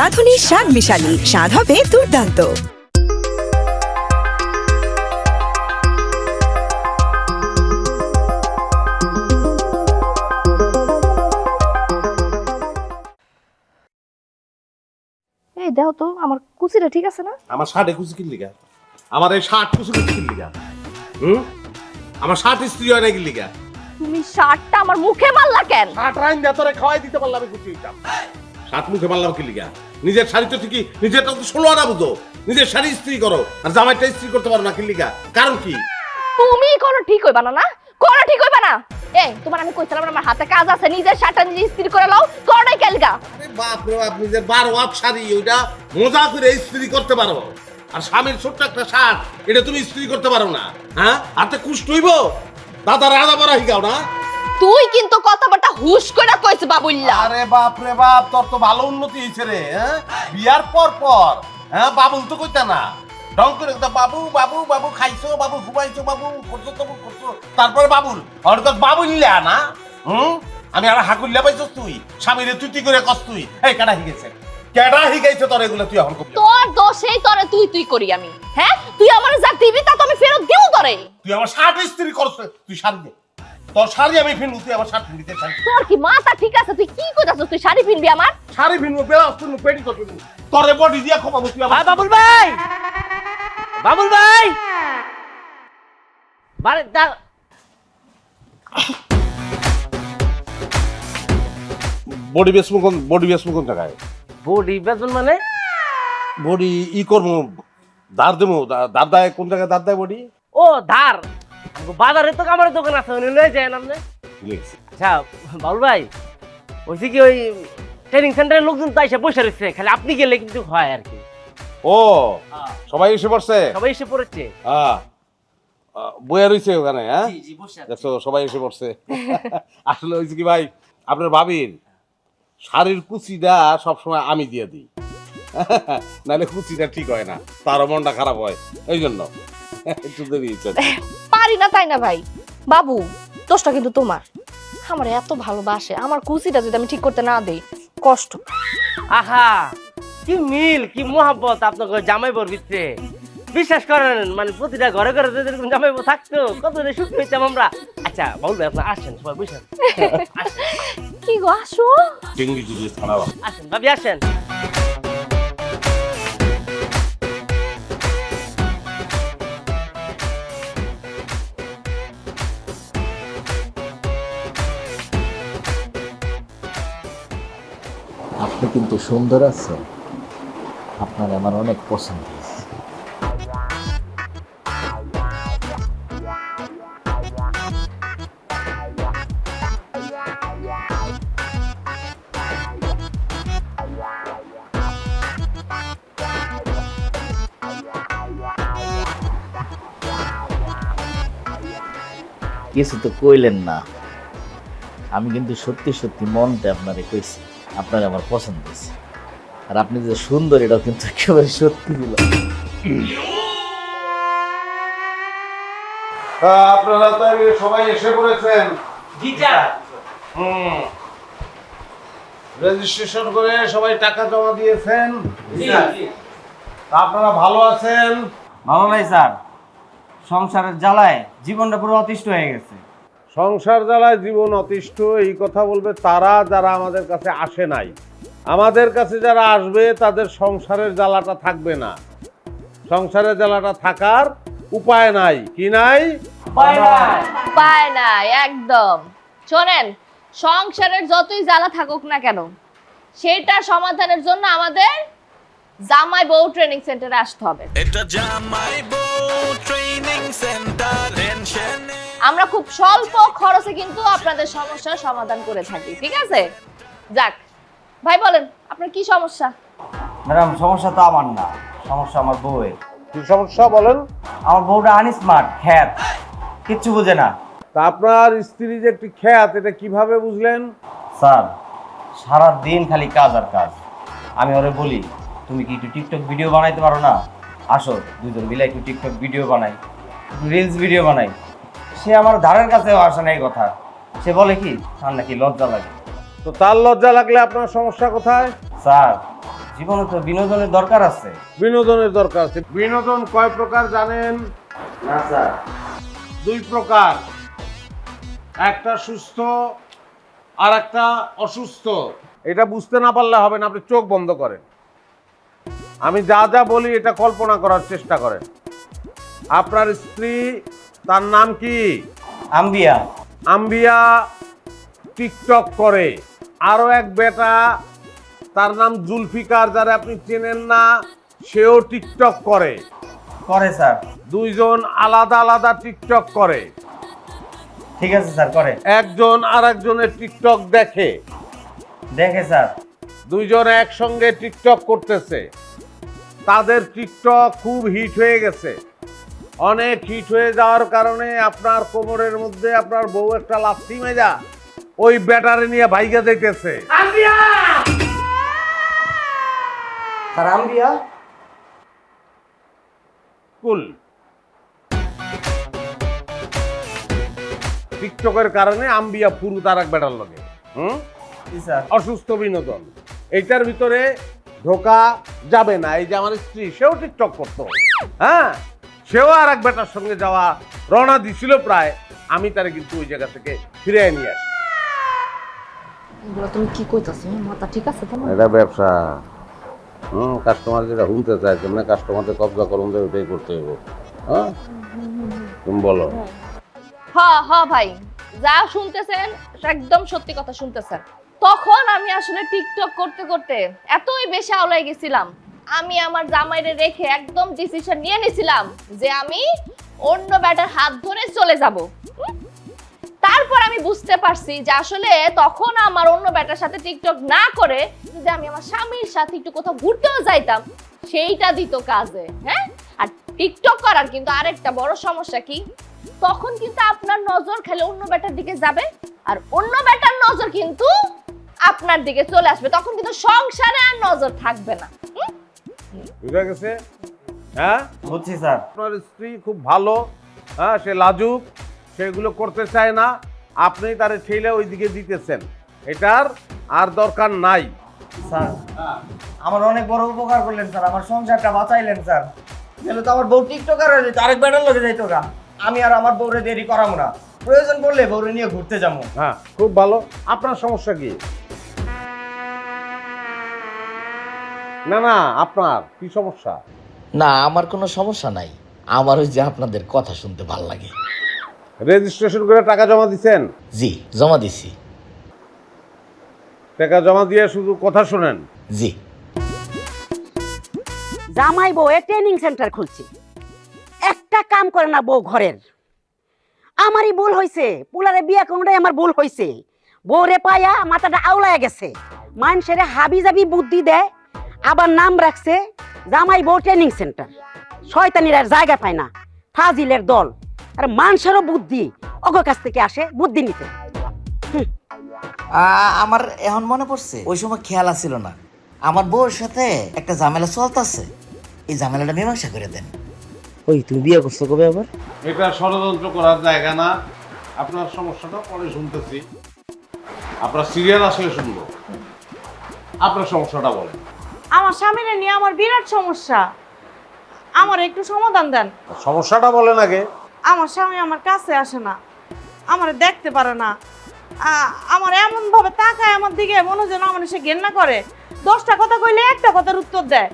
রাঁধুনি শাক মিশালি, স্বাদ হবে দুর্দান্ত। এই দেখো তো আমার কুচিটা ঠিক আছে না? আমার শার্টে কুচি কিনলি গা? আমার এই শার্ট কুচি কিনলি গা? আমার শার্ট ইস্ত্রি হয় না কিনলি গা? তুমি শার্টটা আমার মুখে মারলা কেন? শার্ট রাইন দে তোরে খাওয়াই দিতে পারলাম আমি কুচি দিতাম। শার্ট মুখে মারলাম কিনলি গা? নিজের শাড়ি তো ঠিকই, নিজেরটা তো 16 আনা বুঝো। নিজের শাড়ি ইস্ত্রি করো আর জামাইটা ইস্ত্রি করতে পারো না কিনলি গা? কারণ কি? তুমি কোনো ঠিক হইবা না, না কোনো ঠিক হইবা না। এই তোমার আমি কইছিলাম আমার হাতে কাজ আছে, নিজের শার্টটা নিজে ইস্ত্রি করে লও, করোই কেলগা? আরে বাপ রে বাপ, নিজের 12 ওয়াট শাড়ি ওইটা মজা করে ইস্ত্রি করতে পারো, আর স্বামীর ছোট্ট একটা শার্ট এটা তুমি ইস্ত্রি করতে পারো না? হ্যাঁ, হাতে কুষ্ট হইব? দাদা রাজা বড় হিগাও না? তুই কিন্তু কথাবার্তা হুশ করে কইছ বাবুল্লা। আরে বাপ রে বাপ, তোর তো ভালো উন্নতি হয়েছে রে। হ্যাঁ, বিয়ার পর হ্যাঁ বাবুল তো কইতা না, ঢং করে বাবু বাবু বাবু খাইছো, বাবু ঘুমাইছো, বাবু করছো তো করছো, তারপরে বাবুল অর্থাৎ বাবুল্লা না? আমি আর হাকুল্লা পাইছস তুই, স্বামীরে তুই করে কস তুই। এই কেডা হিগেছে, কেডা হিগাইছে তোর এগুলো? তুই এখন কবি তোর দোষেই তোরে তুই তুই করি আমি। হ্যাঁ, তুই আমারে যা দিবি তা তো আমি ফেরত দিও তোরে। তুই আমার শার্ট ইস্ত্রি করছ, তুই শাড়ি দে, তোর শাড়ি আমি ফিনবো, তুই আমার শার্ট ফিনবি। তোর কি মাথা ঠিক আছে? তুই কি কইতাছস? তুই শাড়ি পিনবি আমার? শাড়ি ফিনবো, ব্লাউজ ফিনবো, পেটি করবি, তোরে বডি দিয়া খোপাবো তুই আমার। বাবুল ভাই, বাবুল ভাই, বারে দা বডি বেসমু কোন জায়গায়? বডি বেতন মানে বডি ই করবো, দাঁড় দেবো, দাঁড় দেয় কোন জায়গায়? দাঁড় দেয় বডি ও ধার বাজারে তো আমার দোকান আছে, উনি লয়ে যায় আপনি। আচ্ছা বাবুল ভাই, ওইসে কি ওই ট্রেনিং সেন্টারের লোকজন তো এসে বসে রয়েছে, খালি আপনি গেলে কিন্তু হয় আর কি। ও সবাই এসে পড়ছে? সবাই এসে পড়েছে, বইয়া রয়েছে ওখানে। হ্যাঁ দেখছো, সবাই এসে পড়ছে। আসলে হয়েছে কি ভাই, আপনার ভাবির শাড়ির কুচিটা সবসময় আমি দিয়ে দিই, নাহলে কুচিটা ঠিক হয় না, তারও মনটা খারাপ হয়, এই জন্য একটু দেরি হয়েছে। পারি না তাই না ভাই? বাবু দোষটা কিন্তু তোমার। আমার এত ভালোবাসে, আমার কুচিটা যদি আমি ঠিক করতে না দেই কষ্ট। আহা কি মিল, কি মোহাব্বত আপনাকে জামাইবর ভিতরে। বিশ্বাস করেন, মানে প্রতিটা ঘরে ঘরে যদি এরকম জামাইবর থাকতো কত সুখ পেতাম আমরা। আচ্ছা বাবুল ভাই, আপনার আসেন, সবাই বসেন। কি গো, আসো। আসেন ভাবি, আসেন। আপনি কিন্তু সুন্দর আছেন, আপনার আমার অনেক পছন্দ হয়েছে। কিছু তো কইলেন না, আমি কিন্তু সত্যি সত্যি মনটা আপনারে কইছি, আপনার আমার পছন্দ হয়েছে। আর আপনি যে সুন্দর এটাও কিন্তু একেবারে সত্যি দিল। আপনারা তো সবাই এসে পড়েছেন। রেজিস্ট্রেশন করে সবাই টাকা জমা দিয়েছেন। আপনারা ভালো আছেন? ভালো নাই স্যার, সংসারের জ্বালায় জীবনটা পুরো অতিষ্ঠ হয়ে গেছে। সংসার জ্বালায় জীবন অতিষ্ঠ, এই কথা বলবে তারা যারা আমাদের কাছে আসে নাই। আমাদের কাছে যারা আসবে তাদের সংসারের জ্বালাটা থাকবে না। সংসারের জ্বালাটা থাকার উপায় নাই। কি নাই? উপায় নাই, একদম। শোনেন, সংসারের যতই জ্বালা থাকুক না কেন, সেটার সমাধানের জন্য আমাদের জামাই বউ ট্রেনিং সেন্টারে আসতে হবে। আমরা খুব স্বল্প খরচে কিন্তু আপনাদের সমস্যার সমাধান করে থাকি, ঠিক আছে? যাক ভাই, বলেন আপনার কি সমস্যা? ম্যাডাম, সমস্যা তো আমার না, সমস্যা আমার বউয়ের। কি সমস্যা বলেন? আমার বউটা আনস্মার্ট, খ্যাত, কিচ্ছু বুঝে না। তা আপনার স্ত্রী যে একটি খ্যাত, এটা কিভাবে বুঝলেন? স্যার, সারা দিন খালি কাজ আর কাজ। আমি ওরে বলি, তুমি কি একটু টিকটক ভিডিও বানাইতে পারো না? আসো দুজন মিলে একটু টিকটক ভিডিও বানাই, একটু রিলস ভিডিও বানাই। সে আমার ধারের কাছেও আসে না এই কথা। সে বলে কি, আর নাকি লজ্জা লাগে। তো তার লজ্জা লাগলে আপনার সমস্যা কোথায়? স্যার জীবনে তো বিনোদনের দরকার আছে। বিনোদনের দরকার আছে। বিনোদন কয় প্রকার জানেন? না স্যার। 2 প্রকার, একটা সুস্থ আর একটা অসুস্থ। এটা বুঝতে না পারলে হবে না, আপনি চোখ বন্ধ করেন, আমি যা যা বলি এটা কল্পনা করার চেষ্টা করেন। আপনার স্ত্রী, তার নাম কি? আম্বিয়া। আম্বিয়া টিকটক করে। আরো এক বেটা, তার নাম জুলফিকার, যারা আপনি চেনেন না, সেও টিকটক করে। করে স্যার। 2 জন আলাদা আলাদা টিকটক করে। ঠিক আছে স্যার, করে। একজন আর একজনের টিকটক দেখে। দেখে স্যার। 2 জন একসঙ্গে টিকটক করতেছে। তাদের টিকটক খুব হিট হয়ে গেছে। অনেক হিট হয়ে যাওয়ার কারণে আপনার কোমরের মধ্যে আপনার বউ একটা লাথি মেজা ওই ব্যাটারি নিয়ে ভাইগা যাইতেছে। স্যার আম্বিয়া? কুল। টিকটকের কারণে আম্বিয়া পুরু তার এক ব্যাটার লগে। জি স্যার। অসুস্থ বিনোদন, এইটার ভিতরে ঢোকা যাবে না। এই যে আমার স্ত্রী, সেও টিকটক করতো, হ্যাঁ, সেও আর এক বেটার সঙ্গে যাওয়া রওনা দিছিল প্রায়। আমি তারে কিন্তু ওই জায়গা থেকে ফিরে নিয়ে আসি। এগুলো তুমি কি কইতাছো? মাথা ঠিক আছে তোমার? এটা ব্যবসা। কাস্টমার যেটা শুনতে চায়, তেমনি কাস্টমারদের কবজা করুন, ওইটাই করতে হবে। হ্যাঁ, তুমি বলো। হ ভাই, যা শুনতেছেন একদম সত্যি কথা শুনতেছেন। তখন আমি আসলে টিকটক করতে করতে এতই বেশি আওলাই গেছিলাম, আমি আমার জামাইরে রেখে একদম ডিসিশন নিয়ে নিয়েছিলাম যে আমি অন্য ব্যাটার হাত ধরে চলে যাব। তারপর আমি বুঝতে পারছি যে আসলে তখন আমার অন্য ব্যাটার সাথে টিকটক না করে যদি আমি আমার স্বামীর সাথে একটু কোথাও ঘুরতেও যাইতাম, সেইটা দিত কাজে। হ্যাঁ, আর টিকটক করার কিন্তু আরেকটা বড় সমস্যা কি, তখন কিন্তু আপনার নজর খালি অন্য ব্যাটার দিকে যাবে, আর অন্য ব্যাটার নজর কিন্তু আপনার দিকে চলে আসবে। তখন কিন্তু সংসারে আর নজর থাকবে না। বুঝা গেছে? হ্যাঁ, বুঝছি স্যার। আপনার স্ত্রী খুব ভালো, হ্যাঁ, সে লাজুক, সেগুলো করতে চায় না, আপনি তারে ঠেলে ওই দিকে দিতেছেন। এটার আর দরকার নাই। স্যার আমার অনেক বড় উপকার করলেন স্যার, আমার সংসারটা বাঁচাইলেন স্যার। তাহলে তো আমার বউ টিকটকার হয়ে যেত, আরেক বেটার লগে যাইতো গা। আমি আর আমার বউরে দেরি করাবো না, প্রয়োজন পড়লে বউরে নিয়ে ঘুরতে যাবো। হ্যাঁ, খুব ভালো। আপনার সমস্যা কি? না না, আপনার কি সমস্যা? না, আমার কোনো সমস্যা নাই। আমার ওই যে আপনাদের কথা শুনতে ভালো লাগে। রেজিস্ট্রেশন করে টাকা জমা দিছেন? জি, জমা দিছি। টাকা জমা দিয়ে শুধু কথা শুনেন? জি। জামাই বউ ট্রেনিং সেন্টার খুলছে, একটা কাম করে না বউ ঘরের। আমারই ভুল হয়েছে, পুলারে বিয়া কোনটাই আমার ভুল হয়েছে। বউরে পায়া মাথাটা আউলায় গেছে, মানুষের হাবি জাবি বুদ্ধি দেয়, আবার নাম রাখছে জামাই বউ ট্রেনিং সেন্টার। শয়তানির আর জায়গা পায় না, ফাজিলের দল। আর মানুষেরও বুদ্ধি অগ কাছ থেকে আসে বুদ্ধি নিতে। আমার এখন মনে পড়ছে, ওই সময় খেয়াল আসছিল না, আমার বউর সাথে একটা ঝামেলা চলতেছে, এই ঝামেলাটা মীমাংসা করে দেন। ওই তুমি বিয়ে করছো কবে আবার? এটা ষড়যন্ত্র করার জায়গা না। আপনার সমস্যাটা পরে শুনতেছি, আপনার সিরিয়াল আসলে শুনবো। আপনার সমস্যাটা বলেন। আমার স্বামীরে নিয়ে আমার বিরাট সমস্যা, আমার একটু সমাধান দেন। সমস্যাটা বলেন আগে। আমার স্বামী আমার কাছে আসে না, আমার দেখতে পারে না, আমার এমন ভাবে তাকায় আমার দিকে, মনে হয় যেন আমার সে ঘেন্না করে। 10টা কথা কইলে একটা কথার উত্তর দেয়।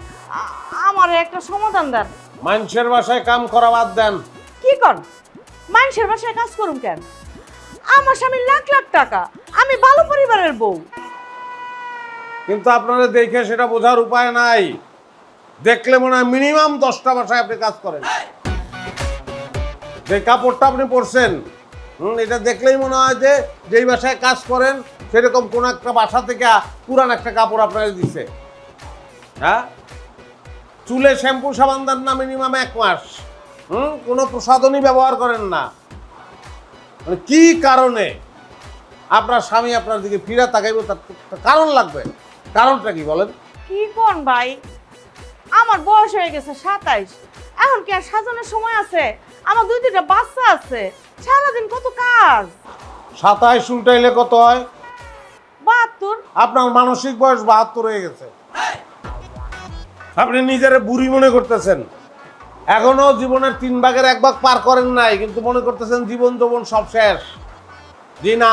আমার একটা সমাধান দেন। মানুষের বাসায় কাম করা বাদ দেন। কি কর? মানুষের বাসায় কাজ করুন কেন? আমার স্বামী লাখ লাখ টাকা, আমি ভালো পরিবারের বউ। কিন্তু আপনারা দেখে সেটা বোঝার উপায় নাই। দেখলে মনে হয় মিনিমাম 10টা বাসায় আপনি কাজ করেন। যে কাপড়টা আপনি পরছেন, এটা দেখলেই মনে হয় যে যেই বাসায় কাজ করেন সেরকম কোন একটা বাসা থেকে পুরান একটা কাপড় আপনারা দিছে। হ্যাঁ, চুলে শ্যাম্পু সাবান দেন না মিনিমাম 1 মাস। কোনো প্রসাধনী ব্যবহার করেন না। মানে কি কারণে আপনার স্বামী আপনার দিকে ফিরে তাকাইব, তার কারণ লাগবে। কারণটা কি বলেন? কি কোন ভাই, আমার বয়স হয়ে গেছে 27, এখন কি আর সাজানোর সময় আছে? আমার 2-3টা বাচ্চা আছে, সারাদিন কত কাজ। 27 উল্টাইলে কত হয়? 72। আপনার মানসিক বয়স 72 হয়ে গেছে। আপনি নিজের বুড়ি মনে করতেছেন, এখনো জীবনের 3 ভাগের 1 ভাগ পার করেন নাই, কিন্তু মনে করতেছেন জীবন যৌবন সব শেষ। জি না,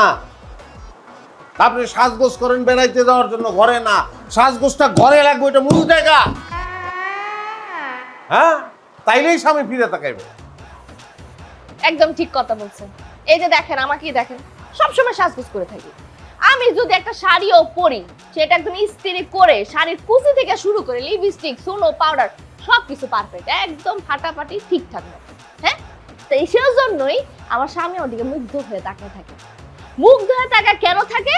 আপনি সাজগোজ করেন বেড়াইতে যাওয়ার জন্য, ঘরে না। সাজগোজটা ঘরে লাগবে, ওইটা মূল জায়গা। হ্যাঁ, তাইলেই স্বামী ফিরে তাকাইবে। একদম ঠিক কথা বলছেন। এই যে দেখেন, আমাকেই দেখেন, সবসময় সাজগোজ করে থাকি। আমি যদি একটা শাড়িও পরি, সেটা একদম ইস্ত্রি করে শাড়ির কুচি থেকে শুরু করে লিপস্টিক, সুনো, পাউডার সবকিছু পারফেক্ট, একদম ফাটাফাটি ঠিকঠাক মতো। হ্যাঁ, তো এই জন্যই আমার স্বামী ওদিকে মুগ্ধ হয়ে তাকিয়ে থাকে। মুগ্ধ হয়ে তাকা কেন থাকে?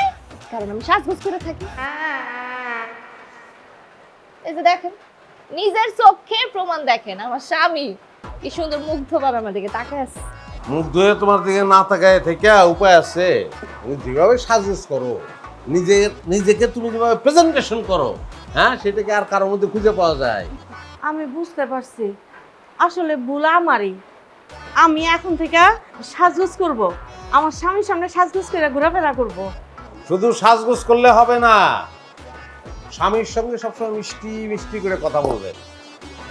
কারণ আমি সাজগোজ করে থাকি। এই যে দেখেন, নিজের চোখে প্রমাণ দেখেন, আমার স্বামী কি সুন্দর মুগ্ধভাবে আমার দিকে তাকায় আছে। মুগ্ধ হয়ে তোমার দিকে না তাকায় থেকে উপায় আছে। তুমি যেভাবে সাজগোজ করো, নিজেকে তুমি যেভাবে প্রেজেন্টেশন করো, হ্যাঁ, সেটাকে আর কারোর মধ্যে খুঁজে পাওয়া যায়। আমি বুঝতে পারছি, আসলে ভুল আমারই। আমি এখন থেকে সাজগোজ করব, আমার স্বামীর সামনে সাজগোজ করে ঘোরাফেরা করব। শুধু সাজগোজ করলে হবে না, স্বামীর সঙ্গে সবসময় মিষ্টি মিষ্টি করে কথা বলবেন।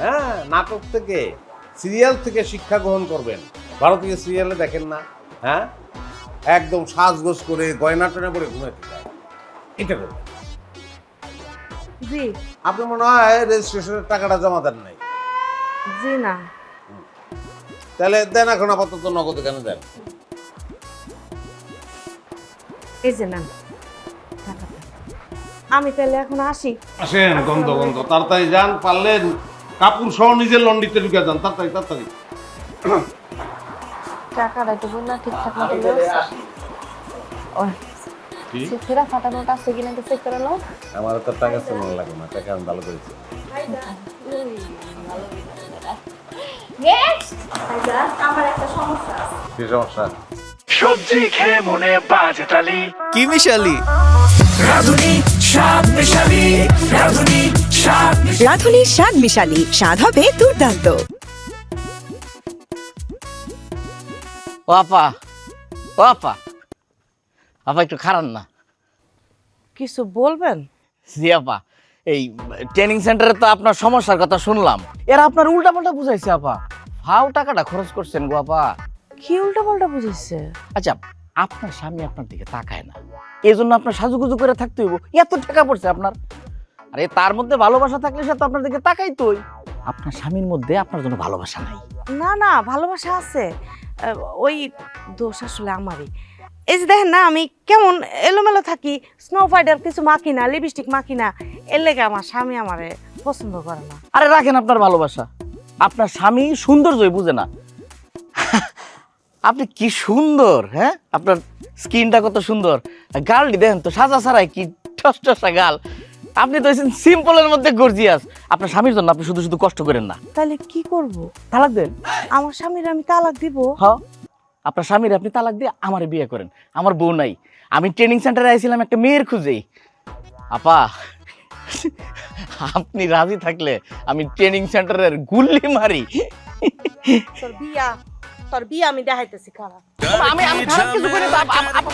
হ্যাঁ, নাটক থেকে, সিরিয়াল থেকে শিক্ষা গ্রহণ করবেন। ভারতীয় সিরিয়ালে দেখেন না, হ্যাঁ, একদম সাজগোজ করে গয়না টয়না পরে ঘুমাতে যায়। এটা করবেন। জি আপনি মনে হয় রেজিস্ট্রেশনের টাকাটা জমা দেন নাই। জি না, তাহলে দেন, এখন আপাতত নগদ কেন দেন? এই যে না টাকাটা। আমি তাহলে এখন আসি। আসেন, গন্ধ গন্ধ, তাড়াতাড়ি যান, পারলেন কাপড় সহ নিজের লন্ডিতে ঢুকে যান, তাড়াতাড়ি তাড়াতাড়ি। টাকাটা একটু বল না, ঠিকঠাক মতো কি? ফেরা ফাটানোটা আছে কিনা একটু চেক করে নাও। আমার তো টাকা মনে লাগে না, টাকা আমি ভালো করেছি। নেক্সট, আমার একটা সমস্যা আছে। কি সমস্যা? সবজি খেয়ে মনে বাজে তালি কি মিশালি? রাধুনি শাক মিশালি, রাধুনি শাক রাঁধুনি শাক মিশালি, স্বাদ হবে দুর্দান্ত। ও আপা, ও আপা, আপা একটু খারাপ না? কিছু বলবেন? জি আপা, এই ট্রেনিং সেন্টারে তো আপনার সমস্যার কথা শুনলাম, এরা আপনার উল্টা পাল্টা বুঝাইছে আপা। ফাও টাকাটা খরচ করছেন গো আপা। কি উল্টা পাল্টা বুঝেছে? আচ্ছা, আপনার স্বামী আপনার দিকে তাকায় না, এই জন্য আপনার সাজুগুজু করে থাকতে হইব, এত টাকা পড়ছে আপনার। আরে তার মধ্যে ভালোবাসা থাকলে সে তো আপনার দিকে তাকাইতোই। আপনার স্বামীর মধ্যে আপনার জন্য ভালোবাসা নাই। না না, ভালোবাসা আছে, ওই দোষ আসলে আমারই। এই যে দেখেন না, আমি কেমন এলোমেলো থাকি, স্নো ফাইডার কিছু মাখি না, লিপস্টিক মাখি না, এর লেগে আমার স্বামী আমারে পছন্দ করে না। আরে রাখেন আপনার ভালোবাসা, আপনার স্বামী সৌন্দর্যই বুঝে না। আপনি কি সুন্দর, হ্যাঁ, আপনার স্কিনটা কত সুন্দর, গালটি দেখেন তো সাজা ছাড়াই কি টসটসা গাল। আপনি তো সিম্পলের মধ্যে গর্জিয়াস। আপনার স্বামীর জন্য আপনি শুধু শুধু কষ্ট করেন না। তাহলে কি করব? তালাক দেন। আমার স্বামীর আমি তালাক দিব? হ্যাঁ, আপনার স্বামীর আপনি তালাক দিয়ে আমার বিয়ে করেন। আমার বউ নাই, আমি ট্রেনিং সেন্টারে আইছিলাম একটা মেয়ের খুঁজেই। আপা, আপনি রাজি থাকলে আমি ট্রেনিং সেন্টারের গুল্লি মারি। তোর বিয়া আমি দেখাইতেছি, খারাপ। আমি খারাপ কিছু করি না।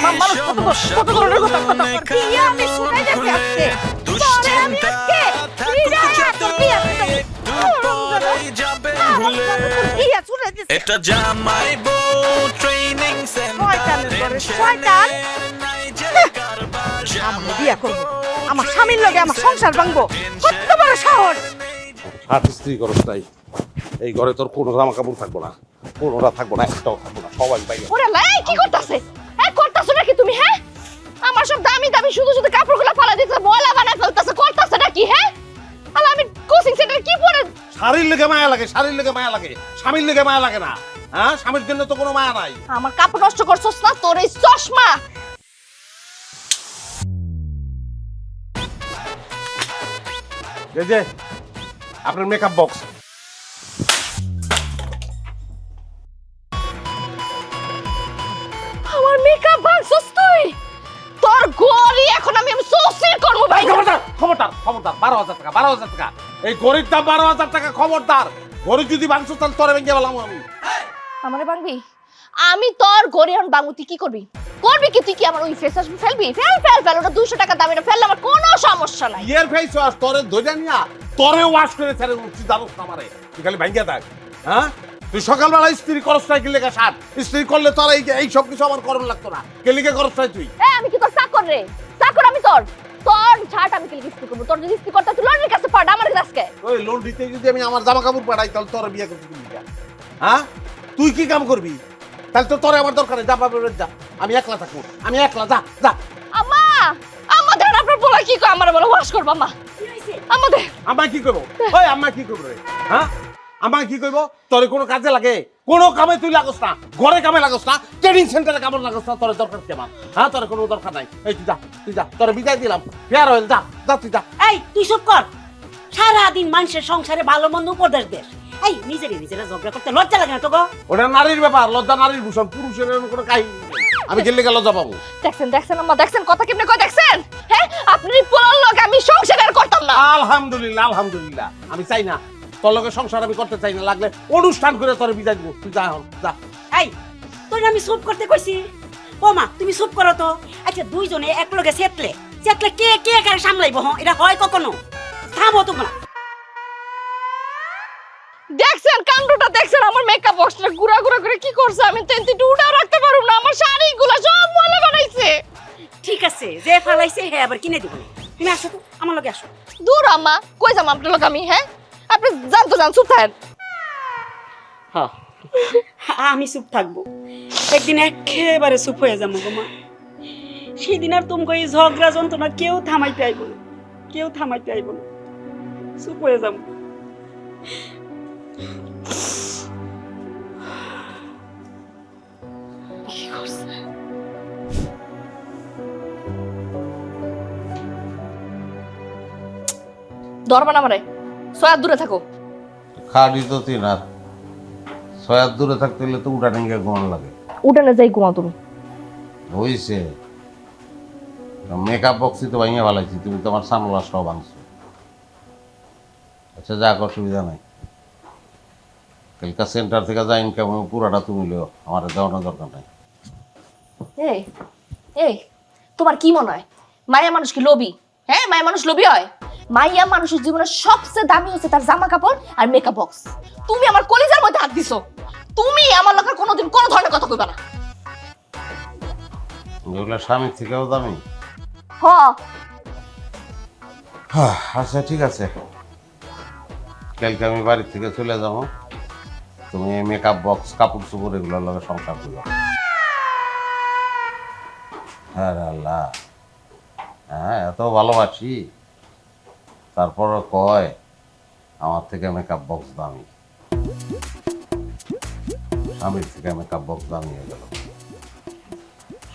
মানুষ কত ধরনের কথা কথা বলে। বিয়া আমি শুনাই যাচ্ছি আজকে। তোরে আমি আজকে তোর বিয়া বিয়া শুনাই দিচ্ছি। এটা জামাই বউ ট্রেনিং সেন্টার, শয়তান, আমি বিয়া করব, আমার স্বামীর লগে আমার সংসার ভাঙবো, কত বড় সাহস! হাত স্ত্রী করস তাই এই ঘরে তোর কোনো জামা কাপড় থাকবো না, কোনোটা থাকবো না, একটাও থাকবো না, সবাই বাইরে। ওরে লাই, কি করতাছে? হ্যাঁ, করতাছ নাকি তুমি? হ্যাঁ, আমার সব দামি দামি শুধু শুধু কাপড়গুলো ফালা দিতে বলা বানায় ফেলতাছে, করতাছে নাকি? হ্যাঁ, আর আমি কোচিং সেন্টার কি পরে? শাড়ির লেগে মায়া লাগে, শাড়ির লেগে মায়া লাগে, স্বামীর লেগে মায়া লাগে না। হ্যাঁ, স্বামীর জন্য তো কোনো মায়া নাই। আমার কাপড় নষ্ট করছস না, তোর এই চশমা। এই যে আপনার মেকআপ বক্স। আমার মেকআপ ভাঙছস তুই? তোর গড়ি এখন আমি সৌসির করব ভাই। খবরদার খবরদার খবরদার, 12,000 টাকা, 12,000 টাকা। এই গরিব দাম 12,000 টাকা, খবরদার। গরিব যদি ভাঙছো তাহলে তোরে ভেঙে বললাম আমি। আমারে ভাঙবি? আমি তোর গড়ি এখন ভাঙু, তুই কি করবি? করবি কি তুই? কি আমার ওই ফেস ওয়াশ ফেলবি? ফেল ফেল ফেল, ওটা 200 টাকা দামের ফেললে আমার কোনো সমস্যা নাই। ইয়ার ফেস ওয়াশ তোরে ধরে নিয়া তোরে ওয়াশ করে ছেড়ে তুই জানোস না আমারে, তুই খালি ভাঙ্গিয়া থাক। হ্যাঁ, তুই সকালবেলা স্ত্রী করস না, কি লেখা সাত স্ত্রী করলে তোর এই সব কিছু আমার করণ লাগতো না, কে লিখে করস না তুই? হ্যাঁ, আমি কি তোর চাকর রে? চাকর আমি তোর? তোর ছাট আমি কি ইস্ত্রি করবো? তোর যদি ইস্ত্রি করতে তুই লন্ড্রির কাছে পাঠ, আমার কাছে। ওই লোন দিতে যদি আমি আমার জামা কাপড় পাঠাই তাহলে তোর বিয়ে করতে কি লিখা? হ্যাঁ, তুই কি কাম করবি? তাহলে তো তোরে আমার দরকার নেই, যা বাবা যা, আমি একলা থাকবো, আমি একলা, যা যা। আম্মা, আমাদের আপনার বলা কি কয়? আমার বলা ওয়াশ করবা মা। আমাদের আম্মা কি করবো? ওই আম্মা কি করবো রে? হ্যাঁ, আম্মা কি করবো? তোর কোনো কাজে লাগে? কোনো কামে তুই লাগোস না, ঘরে কামে লাগোস না, ট্রেনিং সেন্টারে কামে লাগোস না, তোর দরকার কি আমার? হ্যাঁ, তোর কোনো দরকার নাই। এই তুই যা, তোর বিদায় দিলাম, ফেয়ার হইল, যা যা তুই যা। এই তুই চুপ কর। সারাদিন মানুষের সংসারে ভালো মন্দ উপদেশ দেশ। এই নিজেরা ঝগড়া করতে লজ্জা লাগে না তো গো? ওটা নারীর ব্যাপার, লজ্জা নারীর ভূষণ, পুরুষের এরকম কোনো কাহিনী নেই। আমি গেলে গেল লজ্জা পাবো? দেখছেন আম্মা, দেখছেন কথা কেমনে কয়, দেখছেন? হ্যাঁ, আপনি পোলার লোক, আমি সংসার আর করতাম না। আলহামদুলিল্লাহ আলহামদুলিল্লাহ, আমি চাই না তোর লগে সংসার আমি করতে চাই না, লাগলে অনুষ্ঠান করে তোর বিদায় দিব, তুই যা এখন যা। এই তোর আমি চুপ করতে কইছি? ও মা তুমি চুপ করো তো। আচ্ছা দুইজনে একলগে সেটলে কে কে কারে সামলাইবো? হ্যাঁ, এটা হয় কখনো? থামো তোমরা। দেখছেন কাণ্ডটা, দেখছেন আমার মেকআপ বক্সটা গুড়া গুড়া করে কি করছে? আমি তো একটু উঠাও রাখতে পারব না, আমার শাড়িগুলো সব ময়লা বানাইছে। ঠিক আছে, যে ফালাইছে হে আবার কিনে দিব। তুমি আসো তো, আমার লগে আসো। দূর আম্মা, কই যাম আপনার লোক আমি? হ্যাঁ, আপনি যান তো যান, চুপ থাকেন। হ্যাঁ, আমি চুপ থাকবো। একদিন একেবারে চুপ হয়ে যাবো গো মা। সেদিন আর তুমি এই ঝগড়া যন্ত্রণা কেউ থামাইতে আইব না, কেউ থামাইতে আইব না। চুপ হয়ে যাবো। কি করছে? ধরবা না আমারে, সয়া দূরে থাকো। খাড়ি তো তুই না, ছয়ার দূরে থাকতে হলে তো উঠানে গিয়ে ঘুমানো লাগে। উঠানে যাই ঘুমাও তুমি। হইছে, মেকআপ বক্সই তো ভাঙিয়ে ভালাইছি, তুমি তো আমার সামলা সব ভাঙছো। আচ্ছা যাক, অসুবিধা নাই, কালকা সেন্টার থেকে যা ইনকাম পুরাটা তুমি লিও, আমার দেওয়ানোর দরকার নাই। এই এই তোমার কি মনে হয় মায়া মানুষ কি লোভী? হ্যাঁ, মায়া মানুষ লোভী হয়? মাইয়া মানুষের জীবনের সবচেয়ে দামি হচ্ছে তার জামা কাপড় আর মেকআপ বক্স। তুমি আমার কলিজার মধ্যে হাত দিছো, তুমি আমার লোকের কোনোদিন কোনো ধরনের কথা কইবা না। এগুলো স্বামীর থেকেও দামি? হ, আচ্ছা ঠিক আছে, কালকে আমি বাড়ি থেকে চলে যাবো, তুমি মেকআপ বক্স কাপড় চোপড় এগুলোর লগে সংসার করো। হ্যাঁ আল্লাহ, হ্যাঁ এত ভালোবাসি, তারপর কয় আমার থেকে মেকআপ বক্স দামি, স্বামীর থেকে মেকআপ বক্স দামি হয়ে গেল।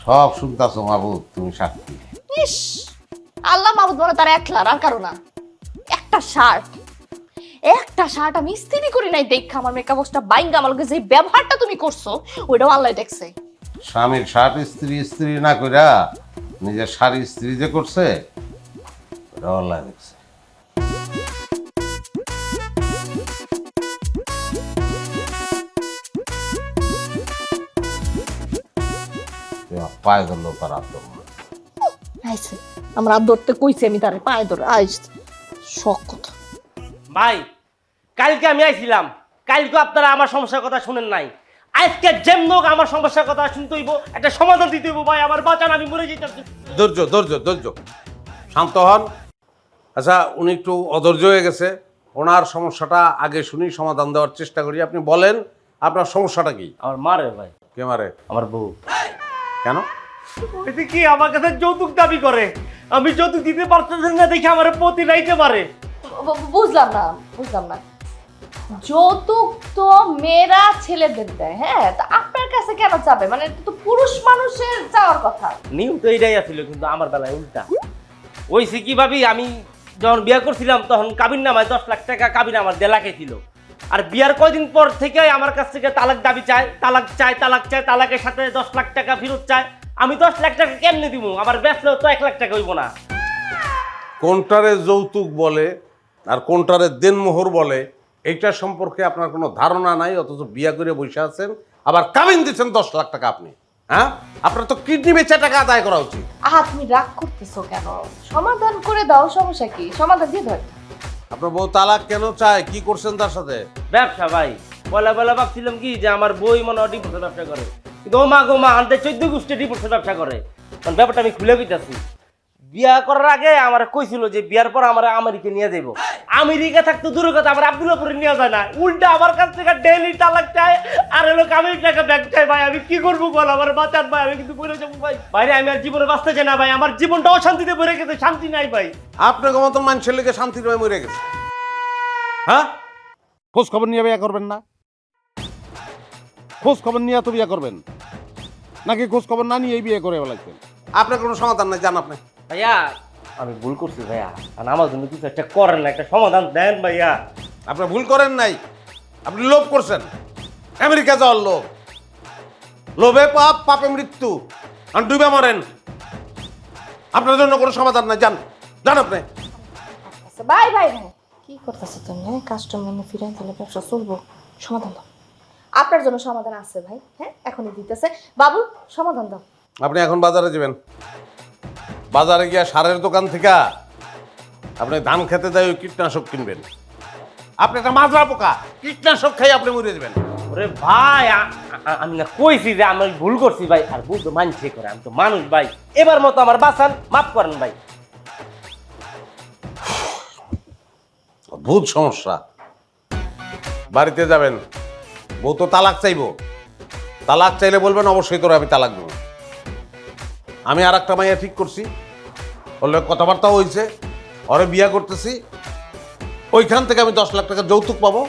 সব শুনতাছো মাবুদ, তুমি সাক্ষী। ইস, আল্লাহ মাহবুদ বলে তার একলার, আর কারো না। একটা শার্ট আমি ইস্ত্রি করি নাই দেখা আমার মেকআপ বক্সটা বাইঙ্গা আমার লগে যে ব্যবহারটা তুমি করছো ওইটাও আল্লাহ দেখছে। স্বামীর শার্ট ইস্ত্রি না কইরা নিজের শাড়ি ইস্ত্রি যে করছে ওটা আল্লাহ দেখছে। পায়ে ধরলো তার আদর, আইছে আমার আদরতে কইছে আমি তারে পায়ে ধরে আইস শখ কথা। ভাই কালকে আমি আইছিলাম, কালকে আপনারা আমার সমস্যার কথা শুনেন নাই, আজকে যেমন হোক আমার সমস্যার কথা শুনতে হইব, একটা সমাধান দিতে হইব। ভাই আমার বাঁচান, আমি মরে যেতেছি। ধৈর্য শান্ত হন। আচ্ছা, উনি একটু অধৈর্য হয়ে গেছে, ওনার সমস্যাটা আগে শুনি, সমাধান দেওয়ার চেষ্টা করি। আপনি বলেন আপনার সমস্যাটা কি? আমার মারে ভাই। কে মারে? আমার বউ। কেন? এতে কি আমার কাছে যৌতুক দাবি করে, আমি যৌতুক দিতে পারতেছেন না দেখে আমার প্রতি নাইতে পারে। বুঝলাম না, যৌতুক তো মেয়েরা ছেলেদের দেয়, হ্যাঁ, তা আপনার কাছে কেন চাবে? মানে এটা তো পুরুষ মানুষের চাওয়ার কথা। নিয়ম তো এইটাই আছিল, কিন্তু আমার বেলায় উল্টা ওইসে কি ভাবি, আমি যখন বিয়ে করছিলাম তখন কাবিন নামায় 10 লাখ টাকা কাবিন আমার দেলাকে ছিল, আর বিয়ার কয়দিন পর থেকে আমার কাছ থেকে তালাক দাবি চায়, তালাকের সাথে 10 লাখ টাকা ফেরত চায়। আমি 10 লাখ টাকা কেমনে দিব? আমার বেচলেও তো 1 লাখ টাকা হইব না। কোনটারে যৌতুক বলে আর কোনটারে দেনমোহর বলে এইটা সম্পর্কে আপনার কোনো ধারণা নাই, অথচ বিয়া করে বসে আছেন, আবার কাবিন দিচ্ছেন 10 লাখ টাকা। আপনি হ্যাঁ আপনার তো কিডনি বেচে টাকা আদায় করা উচিত। আহা তুমি রাগ করতেছো কেন? সমাধান করে দাও, সমস্যা কি? সমাধান দিয়ে দাও। আপনার বউ তালাক কেন চায়, কি করছেন তার সাথে? ব্যবসা ভাই, বলা বলা ভাবছিলাম কি যে আমার বই মনে হয় ডিভোর্সের ব্যবসা করে, কিন্তু ও মা গো মা আনতে 14 গোষ্ঠী ডিভোর্সের ব্যবসা করে। কারণ ব্যাপারটা আমি খুলে কইতাছি, বিয়া করার আগে আমার কইছিল যে বিয়ার পর আমার আমেরিকা নিয়ে যাইব। আমেরিকা থাকতো দূরের কথা, আমার আব্দুল্লাহপুরে নিয়ে যায় না, উল্টা আমার কাছ থেকে ডেইলি তালাক চায় আর এলো আমেরিকা টাকা ব্যাগ চাই। ভাই আমি কি করবো বল, আমার বাঁচান ভাই, আমি কিন্তু বলে যাবো ভাই। বাইরে আমি আর জীবনে বাঁচতে চাই না ভাই, আমার জীবনটা অশান্তিতে ভরে গেছে, শান্তি নাই ভাই। আপনার মতো মানুষের লেগে শান্তির ভাই মরে গেছে। হ্যাঁ খোঁজ খবর নিয়ে বিয়ে করবেন না? খোঁজ খবর নিয়ে তো বিয়ে করবেন নাকি খোঁজ খবর না নিয়ে বিয়ে করে লাগবেন? আপনার কোনো সমাধান নাই, জান আপনি। ভাইয়া আমি ভুল করছি ভাইয়া, আর আমার জন্য কিছু একটা করেন না, একটা সমাধান দেন ভাইয়া। আপনি ভুল করেন নাই, আপনি লোভ করছেন, আমেরিকা যাওয়ার লোভ। লোভে পাপ, পাপে মৃত্যু, আর ডুবে মরেন। আপনার জন্য কোনো সমাধান নাই, জান জান আপনি। আচ্ছা বাই বাই ভাই, কি করতেছো তুমি? কাস্টমার নিয়ে ফিরে তাহলে ব্যবসা চলবো। সমাধান দাও, আপনার জন্য সমাধান আছে ভাই। হ্যাঁ এখনই দিতেছে। বাবু সমাধান দাও। আপনি এখন বাজারে যাবেন, বাজারে গিয়া সারের দোকান থেকে আপনি ধান খেতে দেয় ওই কীটনাশক কিনবেন। আপনি একটা মাজরা পোকা, কীটনাশক খাই আপনি মরে যাবেন। ওরে ভাই আমি না কইছি যে আমি ভুল করছি ভাই, আর ভুল তো মানছে করে, আমি তো মানুষ ভাই। এবার মতো আমার বাঁচান, মাফ করেন ভাই। অদ্ভুত সমস্যা। বাড়িতে যাবেন, বউ তো তালাক চাইবো, তালাক চাইলে বলবেন অবশ্যই তোরা আমি তালাক দেবো। আমি আর একটা মাইয়া ঠিক করছি, বললে কথাবার্তাও হয়েছে, ওরে বিয়া করতেছি, ওইখান থেকে আমি 10 লাখ টাকা যৌতুক পাবো,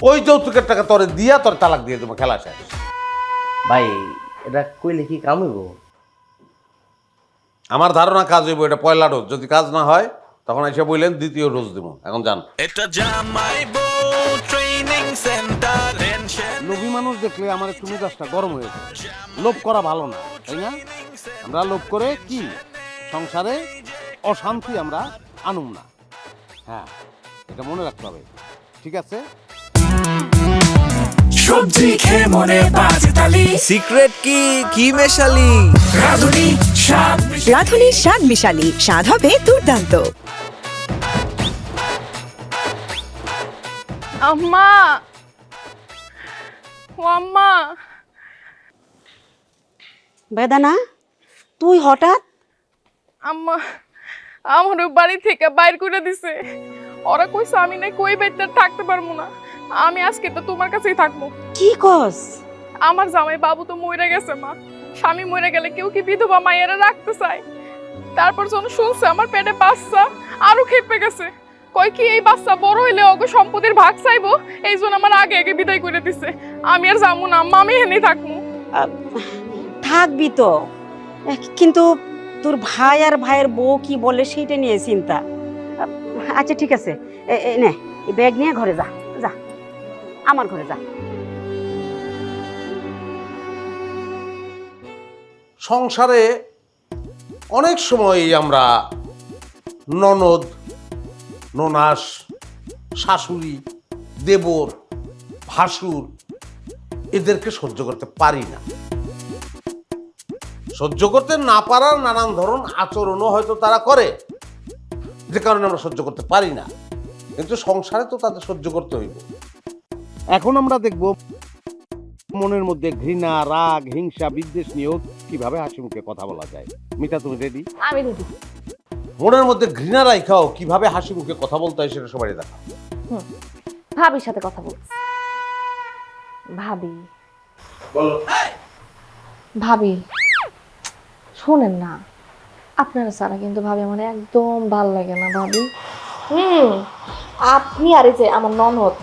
ওই যৌতুকের টাকা তোরে দিয়া তোর তালাক দিয়ে দেবো, খেলা শেষ। ভাই এটা কইলে কি কাম হইব? আমার ধারণা কাজ হইব, এটা পয়লা ডোজ। যদি কাজ না হয় তখন এসে বললেন দ্বিতীয় ডোজ দিব। এখন যান। এটা জামাই বউ ট্রেনিং সেন্টার। লোভী মানুষ দেখলে আমার একটু মেজাজটা গরম হয়ে যায়। লোভ করা ভালো না, তাই না? আমরা লোভ করে কি সংসারে অশান্তি আমরা আনুম না। হ্যাঁ এটা মনে রাখতে হবে, ঠিক আছে? সবজি খেয়ে মনে বাজে তালি। সিক্রেট কি কি মেশালি? রাঁধুনি স্বাদ। রাঁধুনি স্বাদ মিশালি, স্বাদ হবে দুর্দান্ত। আম্মা, ও আম্মা। বেদানা তুই হঠাৎ? আম্মা আমার বাড়ি থেকে বাইর করে দিছে। ওরা কইছে আমি নাই কই বাইতে থাকতে পারবো না, আমি আজকে তো তোমার কাছেই থাকবো। কি কস? আমার জামাই বাবু তো মরে গেছে মা। স্বামী মরে গেলে কেউ কি বিধবা মায়েরা রাখতে চায়? তারপর যখন শুনছে আমার পেটে বাচ্চা, আরো খেপে গেছে। কয় কি এই বাচ্চা বড় হইলে ওকে সম্পত্তির ভাগ চাইবো, এই জন্য আমার আগে আগে বিদায় করে দিছে। আমি আর যাবো না আম্মা, আমি এখানেই থাকবো। থাকবি তো, কিন্তু তোর ভাই আর ভাইয়ের বউ কি বলে সেইটা নিয়ে চিন্তা। আচ্ছা ঠিক আছে, নে এই ব্যাগ নিয়ে ঘরে যা, যা আমার ঘরে যা। সংসারে অনেক সময় আমরা ননদ, ননাস, শাশুড়ি, দেবর, ভাসুর এদেরকে সহ্য করতে পারি না। সহ্য করতে না পারার নানান ধরন আচরণও হয়তো তারা করে, যে কারণে আমরা সহ্য করতে পারি না। কিন্তু সংসারে তো তাদের সহ্য করতে হইব। এখন আমরা দেখব মনের মধ্যে ঘৃণা, রাগ, হিংসা, বিদ্বেষ নিয়েও কিভাবে হাসি মুখে কথা বলা যায়। মিতা তুমি রেডি? আমি রেডি। মনের মধ্যে ঘৃণা রাখাও কিভাবে হাসি মুখে কথা বলতে হয় সেটা সবাই দেখা। ভাবির সাথে কথা বলছি। ভাবি বলো। ভাবি শোনেন না, আপনারা ছাড়া কিন্তু ভাবি আমার একদম ভাল লাগে না ভাবি। আপনি আর এই যে আমার ননদ,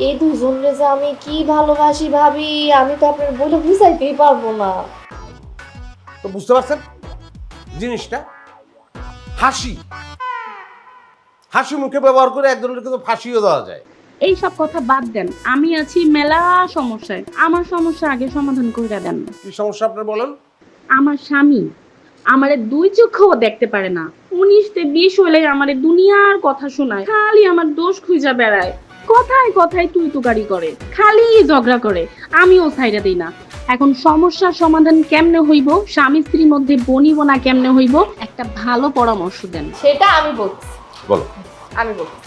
এই দুইজনের যে আমি কি ভালোবাসি ভাবি, আমি তো আপনার বলে বুঝাইতেই পারবো না। তো বুঝতে পারছেন জিনিসটা? হাসি, হাসি মুখে ব্যবহার করে একজনের কিন্তু ফাঁসিও দেওয়া যায়। এই সব কথা বাদ দেন, আমি আছি মেলা সমস্যায়। আমার সমস্যা আগে সমাধান করে দেন। কি সমস্যা আপনার বলেন? আমার স্বামী আমারে দুই চোখেও দেখতে পারে না। 19-20 হলে আমারে দুনিয়ার কথা শোনায়, খালি আমার দোষ খুঁজা বেড়ায়, কথায় কথায় তুই তুকারি করে, খালি ঝগড়া করে, আমিও ছাইড়া দিই না। এখন সমস্যার সমাধান কেমনে হইব, স্বামী স্ত্রীর মধ্যে বনিব না কেমনে হইব, একটা ভালো পরামর্শ দেন। সেটা আমি বলছি, বলো। আমি বলছি।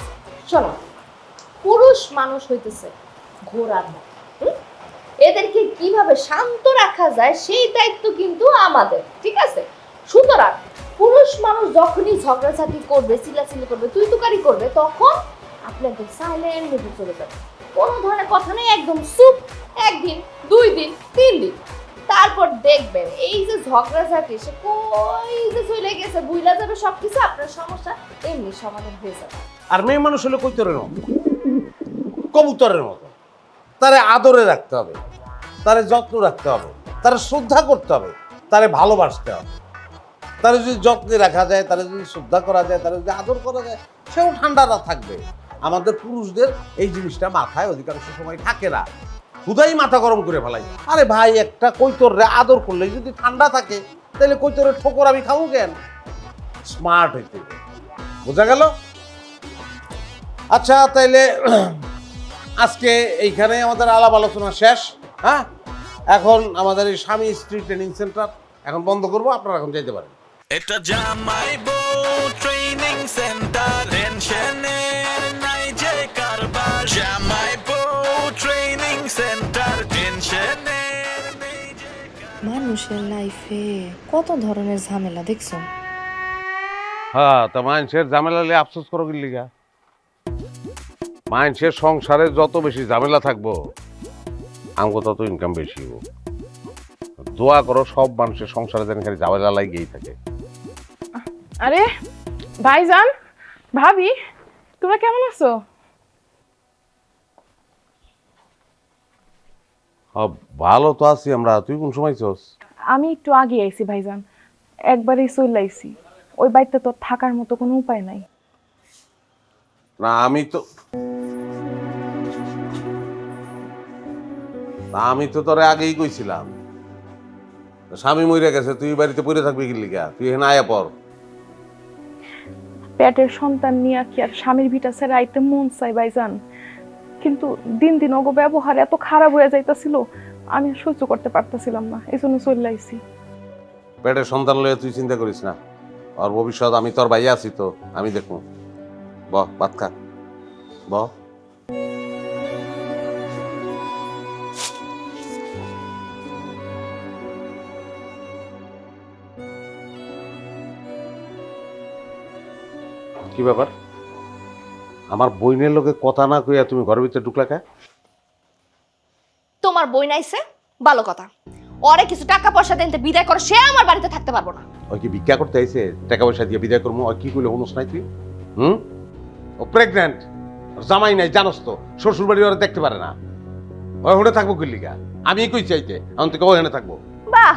শোনো, পুরুষ মানুষ হইতেছে ঘোড়ার মতো। এদেরকে কিভাবে শান্ত রাখা যায় সেই দায়িত্ব কিন্তু আমাদের, ঠিক আছে? সুতরাং পুরুষ মানুষ যখনই ঝগড়াঝাটি করবে, চিল্লাচিল্লি করবে, তুই তুকারি করবে, তখন আপনি একদম সাইলেন্ট মুডে চলে যাবেন। কোনো ধরনের কথা নেই, একদম চুপ। 1 দিন, 2 দিন, 3 দিন, তারপর দেখবেন এই যে ঝগড়াঝাটি সে কই যে চলে গেছে, ভুইলা যাবে সবকিছু, আপনার সমস্যা এমনি সমাধান হয়ে যাবে। আর মেয়ে মানুষ হলো কৈতরের মতো, কবুতরের মতো। তারে আদরে রাখতে হবে, তারে যত্ন রাখতে হবে, তারে শ্রদ্ধা করতে হবে, তারে ভালোবাসতে হবে। তারে যদি যত্নে রাখা যায়, তারে যদি শ্রদ্ধা করা যায়, তারে যদি আদর করা যায়, সেও ঠান্ডাটা থাকবে। আমাদের পুরুষদের এই জিনিসটা মাথায় অধিকাংশ সময় থাকে না, খুদাই মাথা গরম করে ফেলাই। আরে ভাই, একটা কৈতরে আদর করলে যদি ঠান্ডা থাকে, তাহলে কৈতরের ঠোকর আমি খাবো কেন? স্মার্ট হইতে হবে, বোঝা গেল? আচ্ছা, তাইলে আজকে এইখানে আমাদের আলাপ আলোচনা শেষ। হ্যাঁ, এখন আমাদের এই স্বামী স্ত্রী ট্রেনিং সেন্টার এখন বন্ধ করবো, আপনারা এখন যেতে পারেন। এটা জামাই বউ ট্রেনিং সেন্টার, টেনশনের নাই যে কারবার। জামাই বউ ট্রেনিং সেন্টার, টেনশনের নেই যে কারবার। মানুষের লাইফে কত ধরনের ঝামেলা দেখছো? হ্যাঁ, তা মানুষের ঝামেলা নিয়ে আফসোস করো কি লিগা? মানুষের সংসারে যত বেশি ঝামেলা থাকবো, আমাকে তত ইনকাম বেশি হবো। দোয়া করো সব মানুষের সংসারে যেন খালি ঝামেলা লাগিয়েই থাকে। আরে ভাইজান, ভাবি, তোমরা কেমন আছো? ভালো তো আছি আমরা, তুই কোন সময় চস? আমি একটু আগে আইছি ভাইজান, একবারই চলে আইছি। ওই বাড়িতে তো থাকার মতো কোনো উপায় নাই। না, আমি তো তোরে আগেই কইছিলাম, স্বামী মরে গেছে, তুই বাড়িতে পড়ে থাকবি কি লিগা? তুই এখানে আয়া পর। পেটের সন্তান নিয়ে কি আর স্বামীর ভিটা ছেড়ে আইতে মন চাই ভাইজান? কিন্তু দিন দিন ওগো ব্যবহার এত খারাপ হয়ে যাইতাছিল, আমি সহ্য করতে পারতাছিলাম না, এই জন্য চলে আইছি। পেটের সন্তান লয়ে তুই চিন্তা করিস না, আর ভবিষ্যৎ আমি তোর ভাই আছি তো, আমি দেখবো। বহ, ভাত খা, বহ। কি ব্যাপার? আমার বইনের লোকে কথা না কইয়া তুমি ঘরের ভিতরে ঢুকলা কে? তোমার বই নাইছে, ভালো কথা। ওরে কিছু টাকা পয়সা দেনতে বিদায় করো, সে আমার বাড়িতে থাকতে পারবো না। ওই কি ভিক্ষা করতে আইছে? টাকা পয়সা দিয়ে বিদায় করবো? ওই কি কইলে হনুস নাই তুই? ও প্রেগনেন্ট, জামাই নাই, জানোস তো, শ্বশুর বাড়ি ওরা দেখতে পারে না। ওই ওখানে থাকবো কি লিগা? আমি কই চাইতে এখন থেকে ওখানে থাকবো। বাহ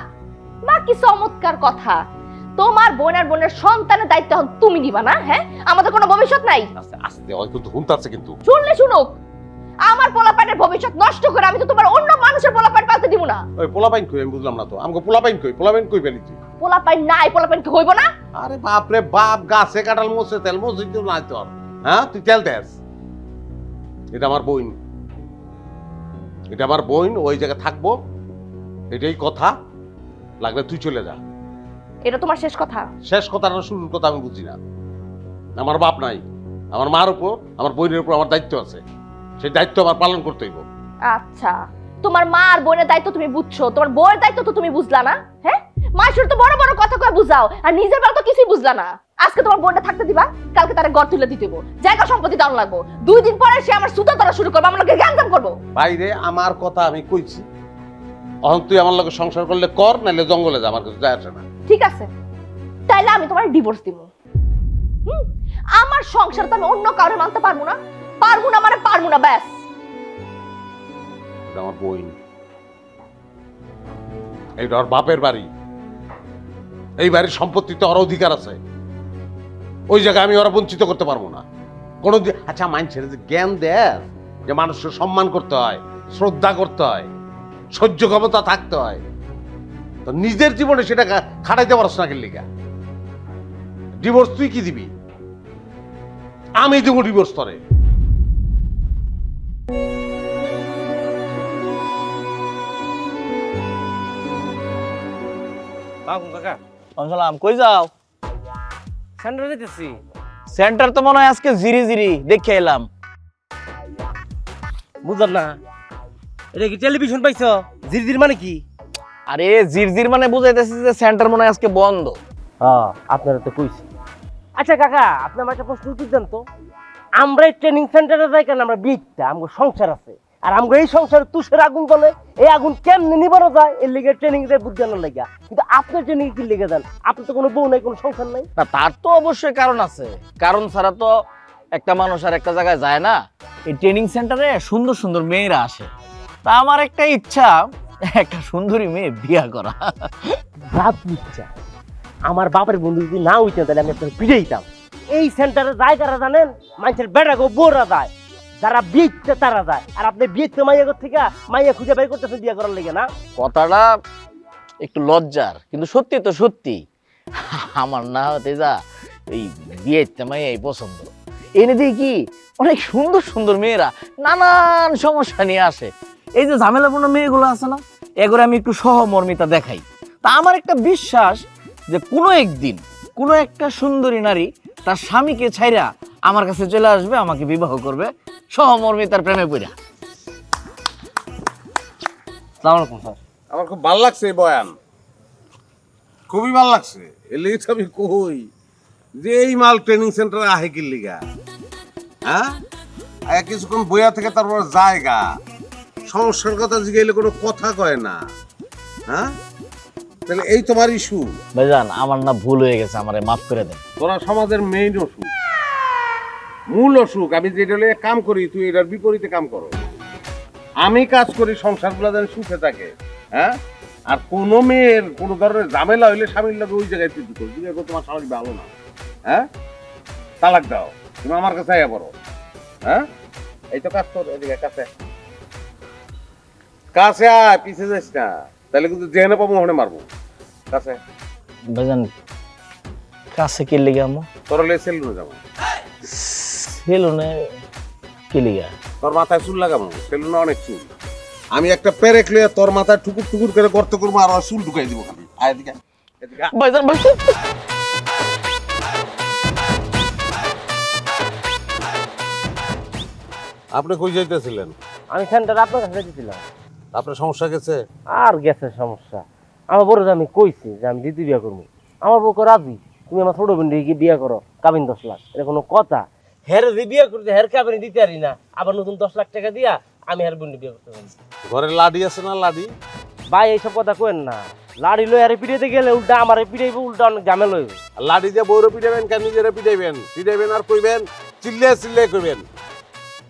বাহ, কি চমৎকার কথা। তোমার বোনের সন্তানের দায়িত্ব এখন তুমি নিবা না? হ্যাঁ, আমাদের কোনো ভবিষ্যৎ নাই? আস্তে আস্তে ওই কিন্তু হুনতাছে কিন্তু। শুনলে শুনুক, আমার পোলাপাইনের ভবিষ্যৎ নষ্ট করে আমি তো তোমার অন্য মানুষের পোলাপাইন পালতে দিব না। ওই পোলাপাইন কই? আমি বুঝলাম না তো, আমাকে পোলাপাইন কই পেলি তুই? পোলাপাইন নাই, পোলাপাইন কি হইব না? আরে বাপ রে বাপ, গাছে কাটাল মোছে তেল মোছে তো নাই তোর। হ্যাঁ, তুই তেল দেস। এটা আমার বোন, এটা আমার বোন, ওই জায়গায় থাকবো, এটাই কথা। লাগলে তুই চলে যা। এটা তোমার শেষ কথা? শেষ কথা না শুরুর কথা আমি বুঝি না। আমার বাপ নাই, আমার মার উপর, আমার বোনের উপর আমার দায়িত্ব আছে, সেই দায়িত্ব আমার পালন করতে হইব। আচ্ছা, তোমার মা আর বোনের দায়িত্ব তুমি বুঝছো, তোমার বউয়ের দায়িত্ব তো তুমি বুঝলা না? হ্যাঁ, মাসুর তো বড় বড় কথা কয়ে বুঝাও, আর নিজের বেলা তো কিছুই বুঝলা না। আজকে তোমার বোনটা থাকতে দিবা, কালকে তারা ঘর তুলে দিতে হইব, জায়গা সম্পত্তি দাও লাগবো। 2 দিন পরে সে আমার সুতা ধরা শুরু করবে, আমার লোকের জ্ঞানজাম করবো। বাইরে আমার কথা আমি কইছি, এখন তুই আমার লোকের সংসার করলে কর, নাহলে জঙ্গলে যা, আমার কিছু যায় আসে না। ঠিক আছে, তাইলে আমি তোমার ডিভোর্স দিব। আমার সংসার তো আমি অন্য কাউরে মানতে পারবো না, পারবো না মানে পারবো না, ব্যাস। আমার বোন, এইটা ওর বাপের বাড়ি, এই বাড়ির সম্পত্তিতে ওর অধিকার আছে, ওই জায়গায় আমি ওরা বঞ্চিত করতে পারবো না কোনো। আচ্ছা, মানুষের যে জ্ঞান দেয় যে মানুষের সম্মান করতে হয়, শ্রদ্ধা করতে হয়, সহ্য ক্ষমতা থাকতে হয়, তো নিজের জীবনে সেটা খাটাইতে পারছ না কেলিকা? ডিভোর্স তুই কি দিবি? আমি দেবো ডিভোর্স তরে। কাকা সালাম, কই যাও? সেন্টারে যেতেছি। সেন্টার তো মনে হয় আজকে জিরি জিরি দেখে এলাম। বুঝলাম না, এটা কি টেলিভিশন পাইছো? জিরজির মানে কি? আরে জিরজির মানে বুঝাইতেছি যে সেন্টার মনে হয় আজকে বন্ধ। হ্যাঁ, আপনারা তো কইছি। আচ্ছা কাকা, আপনি আমার একটা প্রশ্ন উত্তর দেন তো। আমরা এই ট্রেনিং সেন্টারে যাই কেন? আমরা বিয়েটা, আমার সংসার আছে, আর আমরা এই সংসারে তুষের আগুন বলে, এই আগুন কেমনে নিবানো যায় এর লিগে ট্রেনিং দেয় বুদ্ধি আনার লাগিয়া। কিন্তু আপনি ট্রেনিং কি লিগে দেন? আপনি তো কোনো বউ নাই, কোনো সংসার নাই। না, তার তো অবশ্যই কারণ আছে। কারণ ছাড়া তো একটা মানুষ আর একটা জায়গায় যায় না। এই ট্রেনিং সেন্টারে সুন্দর সুন্দর মেয়েরা আসে, তা আমার একটা ইচ্ছা একটা সুন্দরী মেয়ে বিয়ে করা। রাত ইচ্ছা, আমার বাপের বন্ধু যদি না হইতেন তাহলে আমি আপনাকে পিড়ে দিতাম। এই সেন্টারে যায় কারা জানেন? মানুষের বেড়া গো বোরা যায়, যারা বিয়েতে তারা যায়। আর আপনি বিয়েতে মাইয়া থেকে মাইয়া খুঁজে বের করতেছেন বিয়ে করার লেগে না? কথাটা একটু লজ্জার, কিন্তু সত্যি তো সত্যি। আমার না হতে যা এই বিয়েতে মেয়ে পছন্দ। এনে দিয়ে কি অনেক সুন্দর সুন্দর মেয়েরা নানান সমস্যা নিয়ে আসে। এই যে ঝামেলাপূর্ণ মেয়েগুলো আছে না, এগুলো আমি একটু সহমর্মিতা দেখাই। তা আমার একটা বিশ্বাস যে কোনো একদিন কোনো একটা সুন্দরী নারী তার স্বামীকে ছাইরা আমার কাছে চলে আসবে, আমাকে বিবাহ করবে সহমর্মিতার প্রেমে পড়া। আসসালামু আলাইকুম স্যার। আমার খুব ভালো লাগছে এই বয়ান, খুবই ভালো লাগছে। এর লিগে তো আমি কই যে এই মাল ট্রেনিং সেন্টারে আহে কি লিগা, হ্যাঁ? কিছুক্ষণ বইয়া থেকে তারপর জায়গা সমস্যার কথা জিগাইলে কোনো কথা কয় না, হ্যাঁ? তাহলে এই তোমার ইস্যু। ভাইজান, আমার না ভুল হয়ে গেছে, আমারে মাফ করে দেন। তোরা সমাজের মেইন অসুখ, মূল অসুখ। আমি যেটা লইয়া কাম করি তুই এটার বিপরীতে কাম করো। আমি কাজ করি সংসারগুলো যেন সুখে থাকে, হ্যাঁ? আর কোনো মেয়ের কোনো ধরনের ঝামেলা হইলে স্বামীর লোক ওই জায়গায় তুই করো, তোমার স্বামী ভালো না, হ্যাঁ? তালাক দাও, তুমি আমার কাছে আয়া পড়ো, হ্যাঁ? এই তো কাজ কর, এদিকে কাছে কাছে আয়, পিছিয়ে যাস না, তাহলে কিন্তু যেখানে পাবো ওখানে মারবো। কাছে ভাইজান, কাছে কি লিগা আমো? তোরা লে সেলুনে যাবো। সেলুনে কি লিগা? তোর মাথায় চুল লাগাবো, সেলুনে অনেক চুল। আমি একটা পেরেক লিয়ে তোর মাথায় টুকুর টুকুর করে গর্ত করবো আর চুল ঢুকাই দিব খালি। আয় এদিকে, এদিকে। ভাইজান ভাইজান, আপনি কই যাইতেছিলেন? আমি সেন্টারে আপনার কাছে দিয়েছিলাম। আপনার সমস্যা গেছে? আর গেছে সমস্যা। আমার বড় আমি কইছি যে আমি দিদি বিয়ে করবো, আমার বউ রাজি। তুমি আমার ছোট বোন বিয়ে করো, কাবিন 10 লাখ, এটা কোনো কথা? হের যে বিয়ে করতে হের কাবিন দিতে পারি না, আবার নতুন 10 লাখ টাকা দিয়া আমি হের বোন বিয়ে করতে পারি। ঘরে লাডি আছে না? লাডি ভাই এইসব কথা কেন না। লাড়ি লই আরে পিড়াইতে গেলে উল্টা আমারে পিড়াইবো, উল্টা অনেক ঝামেলা হইবে। লাডি দিয়ে বউরে পিটাবেন কেন? নিজেরে পিটাইবেন, পিটাইবেন আর কইবেন, চিল্লে চিল্লে কইবেন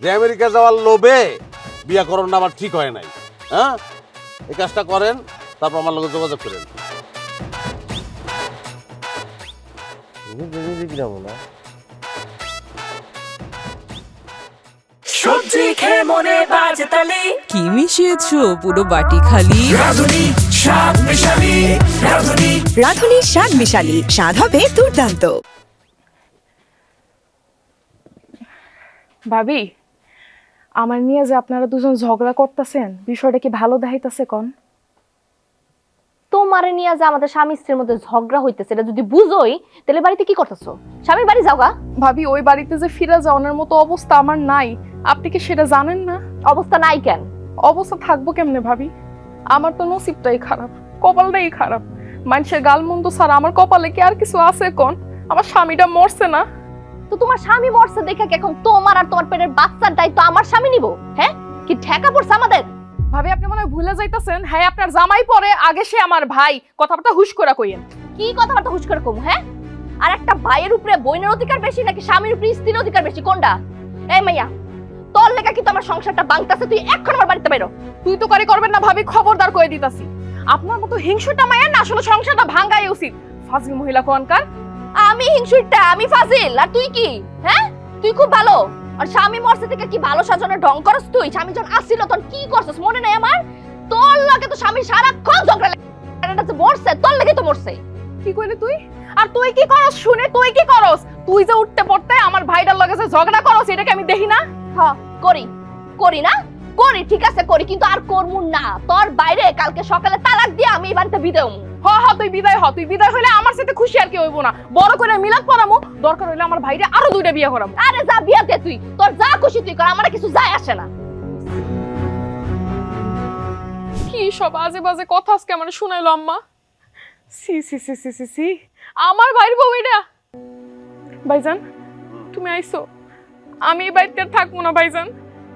যে আমেরিকা যাওয়ার লোভে বিয়া করুন না, আমার ঠিক হয় নাই, হ্যাঁ? এই কাজটা করেন, তারপর আমার লগে যোগাযোগ করেন। সবজি খেয়ে মনে বাজে তালি, কি মিশিয়েছো পুরো বাটি খালি? রাঁধুনি শাক মিশালি, রাঁধুনি শাক মিশালি, স্বাদ হবে দুর্দান্ত। ভাবি, আমার নিয়ে যে আপনারা দুজন ঝগড়া করতেছেন, বিষয়টা কি ভালো দেখাইতেছে কোন? তোমারে নিয়ে যে আমাদের স্বামী স্ত্রীর মধ্যে ঝগড়া হইতেছে এটা যদি বুঝোই, তাহলে বাড়িতে কি করতেছো? স্বামীর বাড়ি যাওগা। ভাবি, ওই বাড়িতে যে ফিরে যাওয়ার মতো অবস্থা আমার নাই, আপনি কি সেটা জানেন না? অবস্থা নাই কেন? অবস্থা থাকবো কেমনে ভাবি? আমার তো নসিবটাই খারাপ, কপালটাই খারাপ। মানুষের গালমন্দ ছাড়া আমার কপালে কি আর কিছু আছে কোন? আমার স্বামীটা মরছে না। তো তোমার স্বামী মরছে দেখে কি এখন তোমার আর তোমার পেটের বাচ্চার দায়িত্ব আমার স্বামী নিব? হ্যাঁ, কি ঠেকা পড়ছে আমাদের? ভাবি, আপনি মনে হয় ভুলে যাইতেছেন, হ্যাঁ আপনার জামাই পরে, আগে সে আমার ভাই। কথাবার্তা হুশ করে কইেন। কি কথাবার্তা হুশ করে কমু? হ্যাঁ, আর একটা ভাইয়ের উপরে বোনের অধিকার বেশি নাকি স্বামীর উপরে স্ত্রীর অধিকার বেশি? কোনটা? এই মাইয়া, তোর লেগা কি তোমার সংসারটা ভাঙতাছে? তুই এখন আমার বাড়িতে বেরো। তুই তো করে করবেন না ভাবি, খবরদার কই দিতাছি। আপনার মতো হিংসুটা মায়ের না আসলে সংসারটা ভাঙাই উচিত। ফাজিল মহিলা কোনকার। আমি হিংসুটা? আমি ফাজিল? আর তুই কি? হ্যাঁ, তুই খুব ভালো। আর স্বামী মরছে থেকে কি ভালো সাজানোর ঢং করছ তুই? স্বামী যখন আসছিল তখন কি করছস মনে নাই আমার? তোর লাগে তো স্বামী সারাক্ষণ ঝগড়া লাগে, মরছে তোর লাগে তো মরছে। কি কইলি তুই? আর তুই কি করস শুনে? তুই কি করস? তুই যে উঠতে পড়তে আমার ভাইটার লগে যে ঝগড়া করস, এটাকে আমি দেখি না? হ্যাঁ করি, করি না? করি ঠিক আছে করি, কিন্তু আর করমু না। তোর বাইরে কালকে সকালে তালাক দিয়ে আমি এই বাড়িতে বিদায় হমু। হ হ তুই বিদায় হইলে আমার সাথে খুশি আর কি হইব না, বড় করে মিলাদ পড়ামু, দরকার হইলে আমার ভাইরে আরো 2টা বিয়ে করামু। আরে যা বিয়া দে তুই, তোর যা খুশি তুই কর, আমার কিছু যায় আসে না। কি সব আজে বাজে কথা আজকে আমার শুনাইলো আম্মা। সি সি সি সি সি সি আমার ভাইয়ের বউ এটা। ভাইজান তুমি আইছো, আমি এই বাড়িতে আর থাকবো না ভাইজান।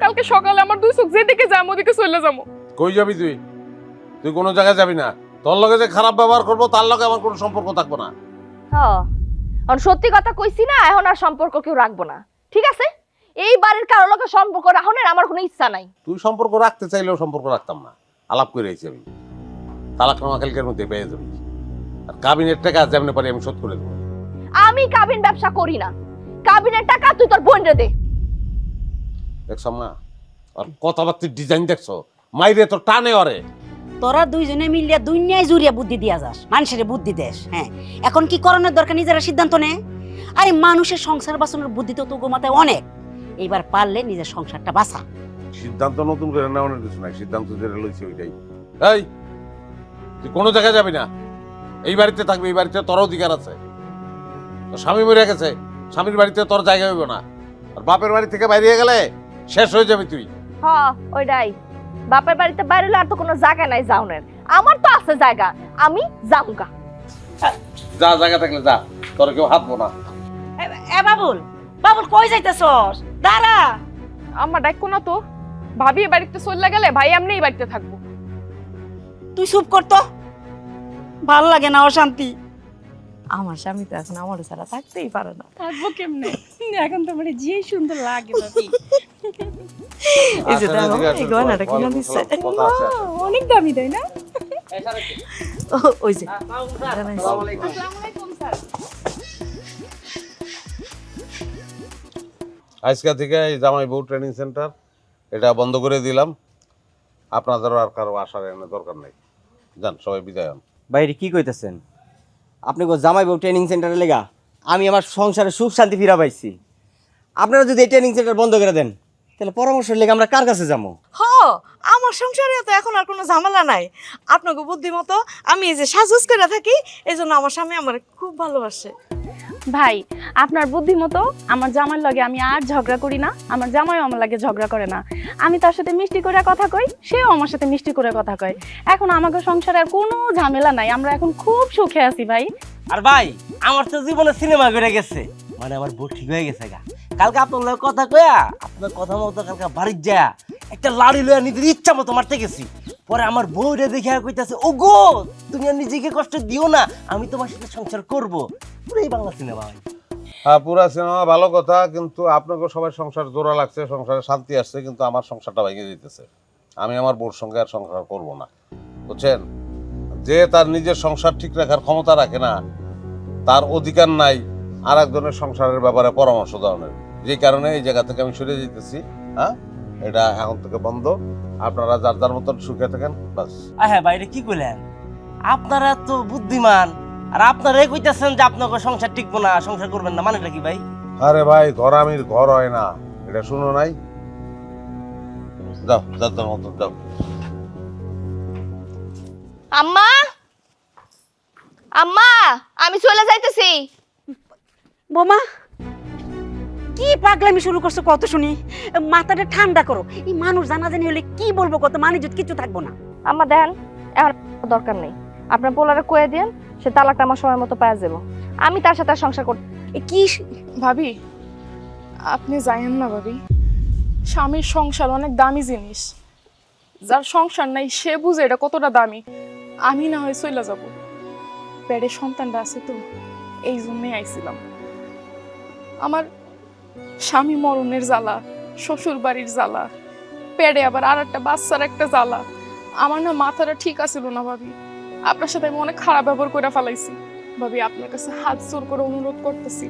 কালকে সকালে আমার 2 চোখ যেদিকে যাবো ওদিকে চলে যাবো। কই যাবি তুই? তুই কোনো জায়গায় যাবি না। তোর লগে যে খারাপ ব্যবহার করবো তার লগে আমার কোনো সম্পর্ক থাকবো না। হ্যাঁ আর সত্যি কথা কইছি না, এখন আর সম্পর্ক কেউ রাখবো না, ঠিক আছে? এই বাড়ির কারো লগে সম্পর্ক রাখনের আমার কোনো ইচ্ছা নাই। তুই সম্পর্ক রাখতে চাইলেও সম্পর্ক রাখতাম না। আলাপ করে আইছি আমি, তালাকনামা কালকের মধ্যে পেয়ে যাবি। আর কাবিনের টাকা যেমনি পারি আমি শোধ করে দেবো। আমি কাবিন ব্যবসা করি না, কাবিনের টাকা তুই তোর বোনরে দে। দেখছো মা, আর কথাবার্তার ডিজাইন দেখছো? মাইরে তো টানে অরে। তোরা দুইজনে মিলিয়া দুনিয়ায় জুড়িয়া বুদ্ধি দিয়া যাস, মানুষের বুদ্ধি দেশ। হ্যাঁ এখন কি করণের দরকার নিজেরা সিদ্ধান্ত নে। আরে মানুষের সংসার বাঁচানোর বুদ্ধি তো তোর মাথায় অনেক, এইবার পারলে নিজের সংসারটা বাঁচা। সিদ্ধান্ত নতুন করে নেওয়ার কিছু নাই, সিদ্ধান্ত যেটা লইছি ওইটাই। এই তুই কোনো জায়গায় যাবি না, এই বাড়িতে থাকবি। এই বাড়িতে তোর অধিকার আছে। তোর স্বামী মরে গেছে, স্বামীর বাড়িতে তোর জায়গা হইব না। আর বাপের বাড়ি থেকে বাইরে গেলে শেষ হয়ে যাবি তুই। হ্যাঁ ওইটাই, বাপের বাড়িতে বাইরে হলে আর তো কোনো জায়গা নাই যাওনের। আমার তো আছে জায়গা, আমি যামুগা। যা, জায়গা থাকলে যা, তোর কেউ হাতবো না। এ বাবুল, বাবুল কই যাইতেছস? দাঁড়া। আম্মা ডাকো না তো, ভাবি এই বাড়িতে চলে গেলে ভাই এমনি এই বাড়িতে থাকবো। তুই চুপ কর তো, ভাল লাগে না অশান্তি। আমার স্বামী তো এখন আমার ছাড়া থাকতেই পারে না। থাকবো কেমনে, এখন তো মানে যে সুন্দর লাগে ভাবি। এই যে দেখো এই গয়নাটা কিনে দিচ্ছে, অনেক দামি তাই না? ওই যে আসসালামু আলাইকুম স্যার। আজকে থেকে এই জামাই বউ ট্রেনিং সেন্টার এটা বন্ধ করে দিলাম। আপনাদেরও আর কারো আসার এনে দরকার নেই। যান সবাই বিদায় হন। বাইরে কি কইতেছেন? আপনি গো জামাই বউ ট্রেনিং সেন্টারে লেগা আমি আমার সংসারে সুখ শান্তি ফিরা পাইছি। আপনারা যদি এই ট্রেনিং সেন্টার বন্ধ করে দেন তাহলে পরামর্শ লেগে আমরা কার কাছে যাবো? হ আমার সংসারে তো এখন আর কোনো ঝামেলা নাই। আপনাকে বুদ্ধি মতো আমি এই যে সাজুজ করে থাকি, এই জন্য আমার স্বামী আমার খুব ভালোবাসে। ভাই আপনার বুদ্ধি মতো আমার জামাইয়ের লগে আমি আর ঝগড়া করি না, আমার জামাইও আমার লাগে ঝগড়া করে না। আমি তার সাথে মিষ্টি করে কথা কই, সেও আমার সাথে মিষ্টি করে কথা কয়। এখন আমাকে সংসারে আর কোনো ঝামেলা নাই, আমরা এখন খুব সুখে আছি ভাই। আর ভাই আমার তো জীবনে সিনেমা করে গেছে, মানে আমার বউ ঠিক হয়ে গেছে গা। কালকে আপনার লগে কথা কয়া আপনার কথা মতো কালকে বাড়ির যা একটা লাড়ি লইয়া নিজের ইচ্ছা মতো মারতে গেছি। পরে আমার বউরে দেখে কইতাছে, ও গো তুমি আর নিজেকে কষ্ট দিও না, আমি তোমার সাথে সংসার করব। পুরাই বাংলা সিনেমা ভাই। হ্যাঁ পুরা সিনেমা ভালো কথা, কিন্তু আপনাকে সবাই সংসার জোড়া লাগছে, সংসারে শান্তি আসছে, কিন্তু আমার সংসারটা ভেঙে দিতেছে। আমি আমার বউর সঙ্গে আর সংসার করব না, বুঝছেন? যে তার নিজের সংসার ঠিক রাখার ক্ষমতা রাখে না, তার অধিকার নাই আর একজনের সংসারের ব্যাপারে পরামর্শ দেওয়ার। যে কারণে এই জায়গা থেকে আমি সরে যেতেছি। হ্যাঁ এটা এখন থেকে বন্ধ। আপনারা যার যার মতন সুখে থাকেন বাস। হ্যাঁ বাইরে কি কইলেন? আপনারা তো বুদ্ধিমান, আর আপনারা কইতাছেন যে আপনাকে সংসার টিকবো না, সংসার করবেন না, মানেটা কি ভাই? আরে ভাই ঘরামির ঘর হয় না, এটা শুনো নাই? যাও যার যার মতন যাও। আম্মা, আম্মা আমি চলে যাইতেছি। বোমা কি পাগলামি শুরু করছো কত শুনি? মাথাটা ঠান্ডা করো। এই মানুষ জানাজানি হলে কি বলবো, কত মানিজত কিছু থাকবো না। আম্মা দেন, এখন দরকার নেই। আপনার পোলারে কয়ে দেন, সে তালাকটা আমার সময় মতো পাওয়া যাবো। আমি তার সাথে আর সংসার করতে। কি ভাবি আপনি জানেন না ভাবি, স্বামীর সংসার অনেক দামি জিনিস। যার সংসার নাই সে বুঝে এটা কতটা দামি। আমি না হয় চলে যাব, পেটে সন্তানটা আছে তো, এই জন্যই আইছিলাম। আমার স্বামী মরণের জ্বালা, শ্বশুর বাড়ির জ্বালা, পেটে আবার আর একটা বাচ্চার একটা জ্বালা। আমার না মাথাটা ঠিক আছিল না ভাবি। আপনার সাথে আমি অনেক খারাপ ব্যবহার করে ফেলাইছি ভাবি। আপনার কাছে হাত জোর করে অনুরোধ করতেছি,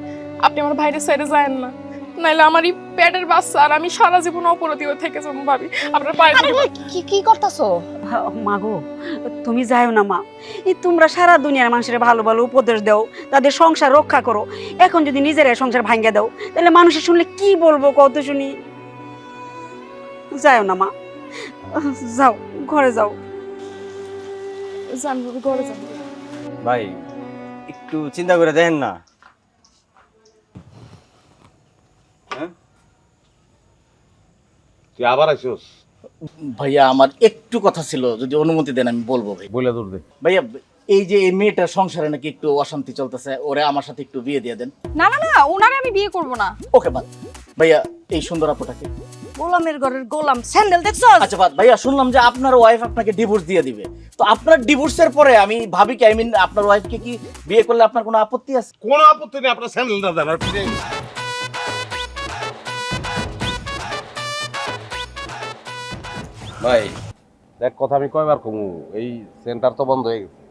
আপনি আমার ভাইয়ের সাইডে যায়েন না, নাইলে আমার এই পেটের বাচ্চা আর আমি সারা জীবন অপরাধী হয়ে থেকে যাবো ভাবি। আপনার পায়ে কি কি করতেছো? মা গো তুমি যাও না মা। এই তোমরা সারা দুনিয়ার মানুষের ভালো ভালো উপদেশ দাও, তাদের সংসার রক্ষা করো। এখন যদি নিজেরা সংসার ভাঙ্গা দাও তাহলে মানুষের শুনলে কি বলবো কত শুনি। যাও না মা। যাও ঘরে যাও। যান ভাবি, ঘরে যান। ভাই একটু চিন্তা করে দেখেন না। তুই আবার আইসোস? ভাইয়া আমার একটু কথা ছিল, যদি অনুমতি দেন আমি বলবো ভাই। বলে দূর দে। ভাইয়া এই যে এই মেয়েটার সংসারে নাকি একটু অশান্তি চলতেছে, ওরে আমার সাথে একটু বিয়ে দিয়ে দেন। না না না, ওনারে আমি বিয়ে করব না। ওকে বাদ। ভাইয়া এই সুন্দর আপুটাকে। গোলামের ঘরের গোলাম, স্যান্ডেল দেখছো? আচ্ছা বাদ। ভাইয়া শুনলাম যে আপনার ওয়াইফ আপনাকে ডিভোর্স দিয়ে দিবে, তো আপনার ডিভোর্সের পরে আমি ভাবি কি আপনার ওয়াইফকে কি বিয়ে করলে আপনার কোনো আপত্তি আছে? কোনো আপত্তি নেই, আপনার স্যান্ডেলটা দেন আর ফিরে। ভাই দেখ, কথা আমি কয়বার কমু, এই সেন্টার তো বন্ধ হয়ে গেছে।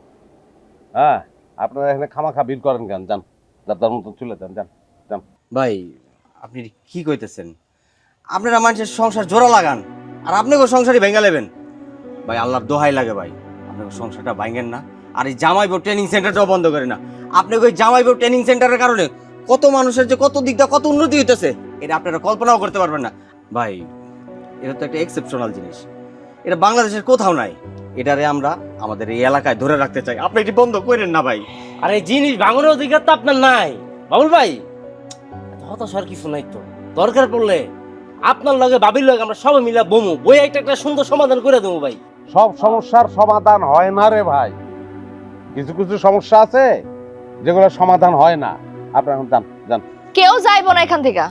হ্যাঁ, আপনারা এখানে খামাখা ভিড় করেন কেন? যান, যার মতো চলে যান, যান যান। ভাই আপনি কি কইতেছেন? আপনারা মানুষের সংসার জোড়া লাগান আর আপনাকে সংসারই ভেঙে নেবেন। ভাই আল্লাহর দোহাই লাগে ভাই, আপনাকে সংসারটা ভাঙেন না। আর এই জামাই বউ ট্রেনিং সেন্টারটাও বন্ধ করে না। আপনাকে ওই জামাই বউ ট্রেনিং সেন্টারের কারণে কত মানুষের যে কত দিকটা কত উন্নতি হইতেছে, এটা আপনারা কল্পনাও করতে পারবেন না। ভাই এটা তো একটা এক্সেপশনাল জিনিস, এটা বাংলাদেশের কোথাও নাই। এটারে আমরা আমাদের এই এলাকায় ধরে রাখতে চাই। আপনি এটি বন্ধ করেন না ভাই। আর এই জিনিস ভাঙানোর অধিকার তো আপনার নাই বাবুল ভাই। হতাশার কিছু নাই তো, দরকার পড়লে আপনার লগে বাবির লগে আমরা সবাই মিলে বমু বই একটা সুন্দর সমাধান করে দেবো ভাই। সব সমস্যার সমাধান হয় না রে ভাই, কিছু কিছু সমস্যা আছে যেগুলো সমাধান হয় না। আপনারা এখন যান, যান। কেউ যাইবো না এখান থেকে,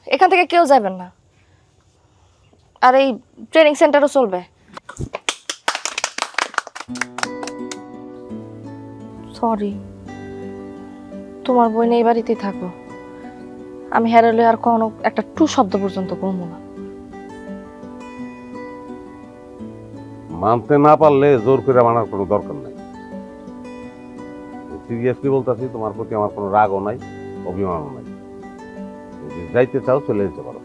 এখান থেকে কেউ যাবেন না। আর এই ট্রেনিং সেন্টারও চলবে। সরি, তোমার বই নেই বাড়িতেই থাকো। আমি হেরালে আর কোনো একটা টু শব্দ পর্যন্ত বলবো না। মানতে না পারলে জোর করে মানার কোনো দরকার নাই। সিরিয়াসলি বলতেছি, তোমার প্রতি আমার কোনো রাগও নাই, অভিমানও নাই। যদি যাইতে চাও চলে যেতে পারো।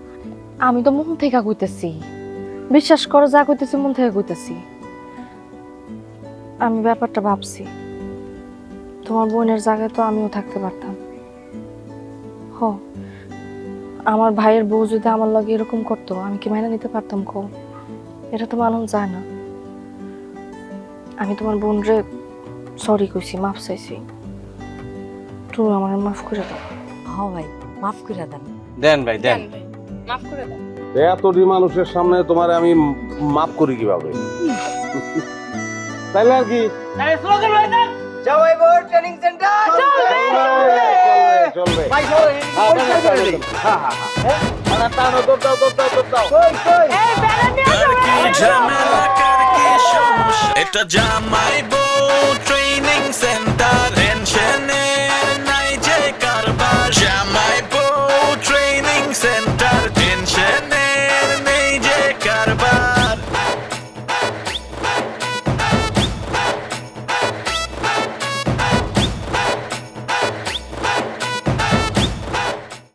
আমি তো মন থেকে কইতেছি, বিশ্বাস করো, যা কইতেছি মন থেকে কইতেছি। আমি ব্যাপারটা ভাবছি, তোমার বোনের জায়গায় তো আমিও থাকতে পারতাম। হ, আমার ভাইয়ের বউ যদি আমার লগে এরকম করতো, আমি কি মাইনা নিতে পারতাম? কো, এটা তো মানুষ যায় না। আমি তোমার বোনরে সরি কইছি, মাফ চাইছি, তুমি আমার মাফ করে দাও। হ ভাই, মাফ করে দেন। দেন ভাই দেন, মাফ করে দাও। এতটি মানুষের সামনে তোমার আমি মাফ করি কিভাবে? তাইলে আর কি, জামাই বউ ট্রেনিং সেন্টার চলবে চলবে। ভাই পরিষ্কার করে দিন। এটা জামাই বউ ট্রেনিং সেন্টার, টেনশনে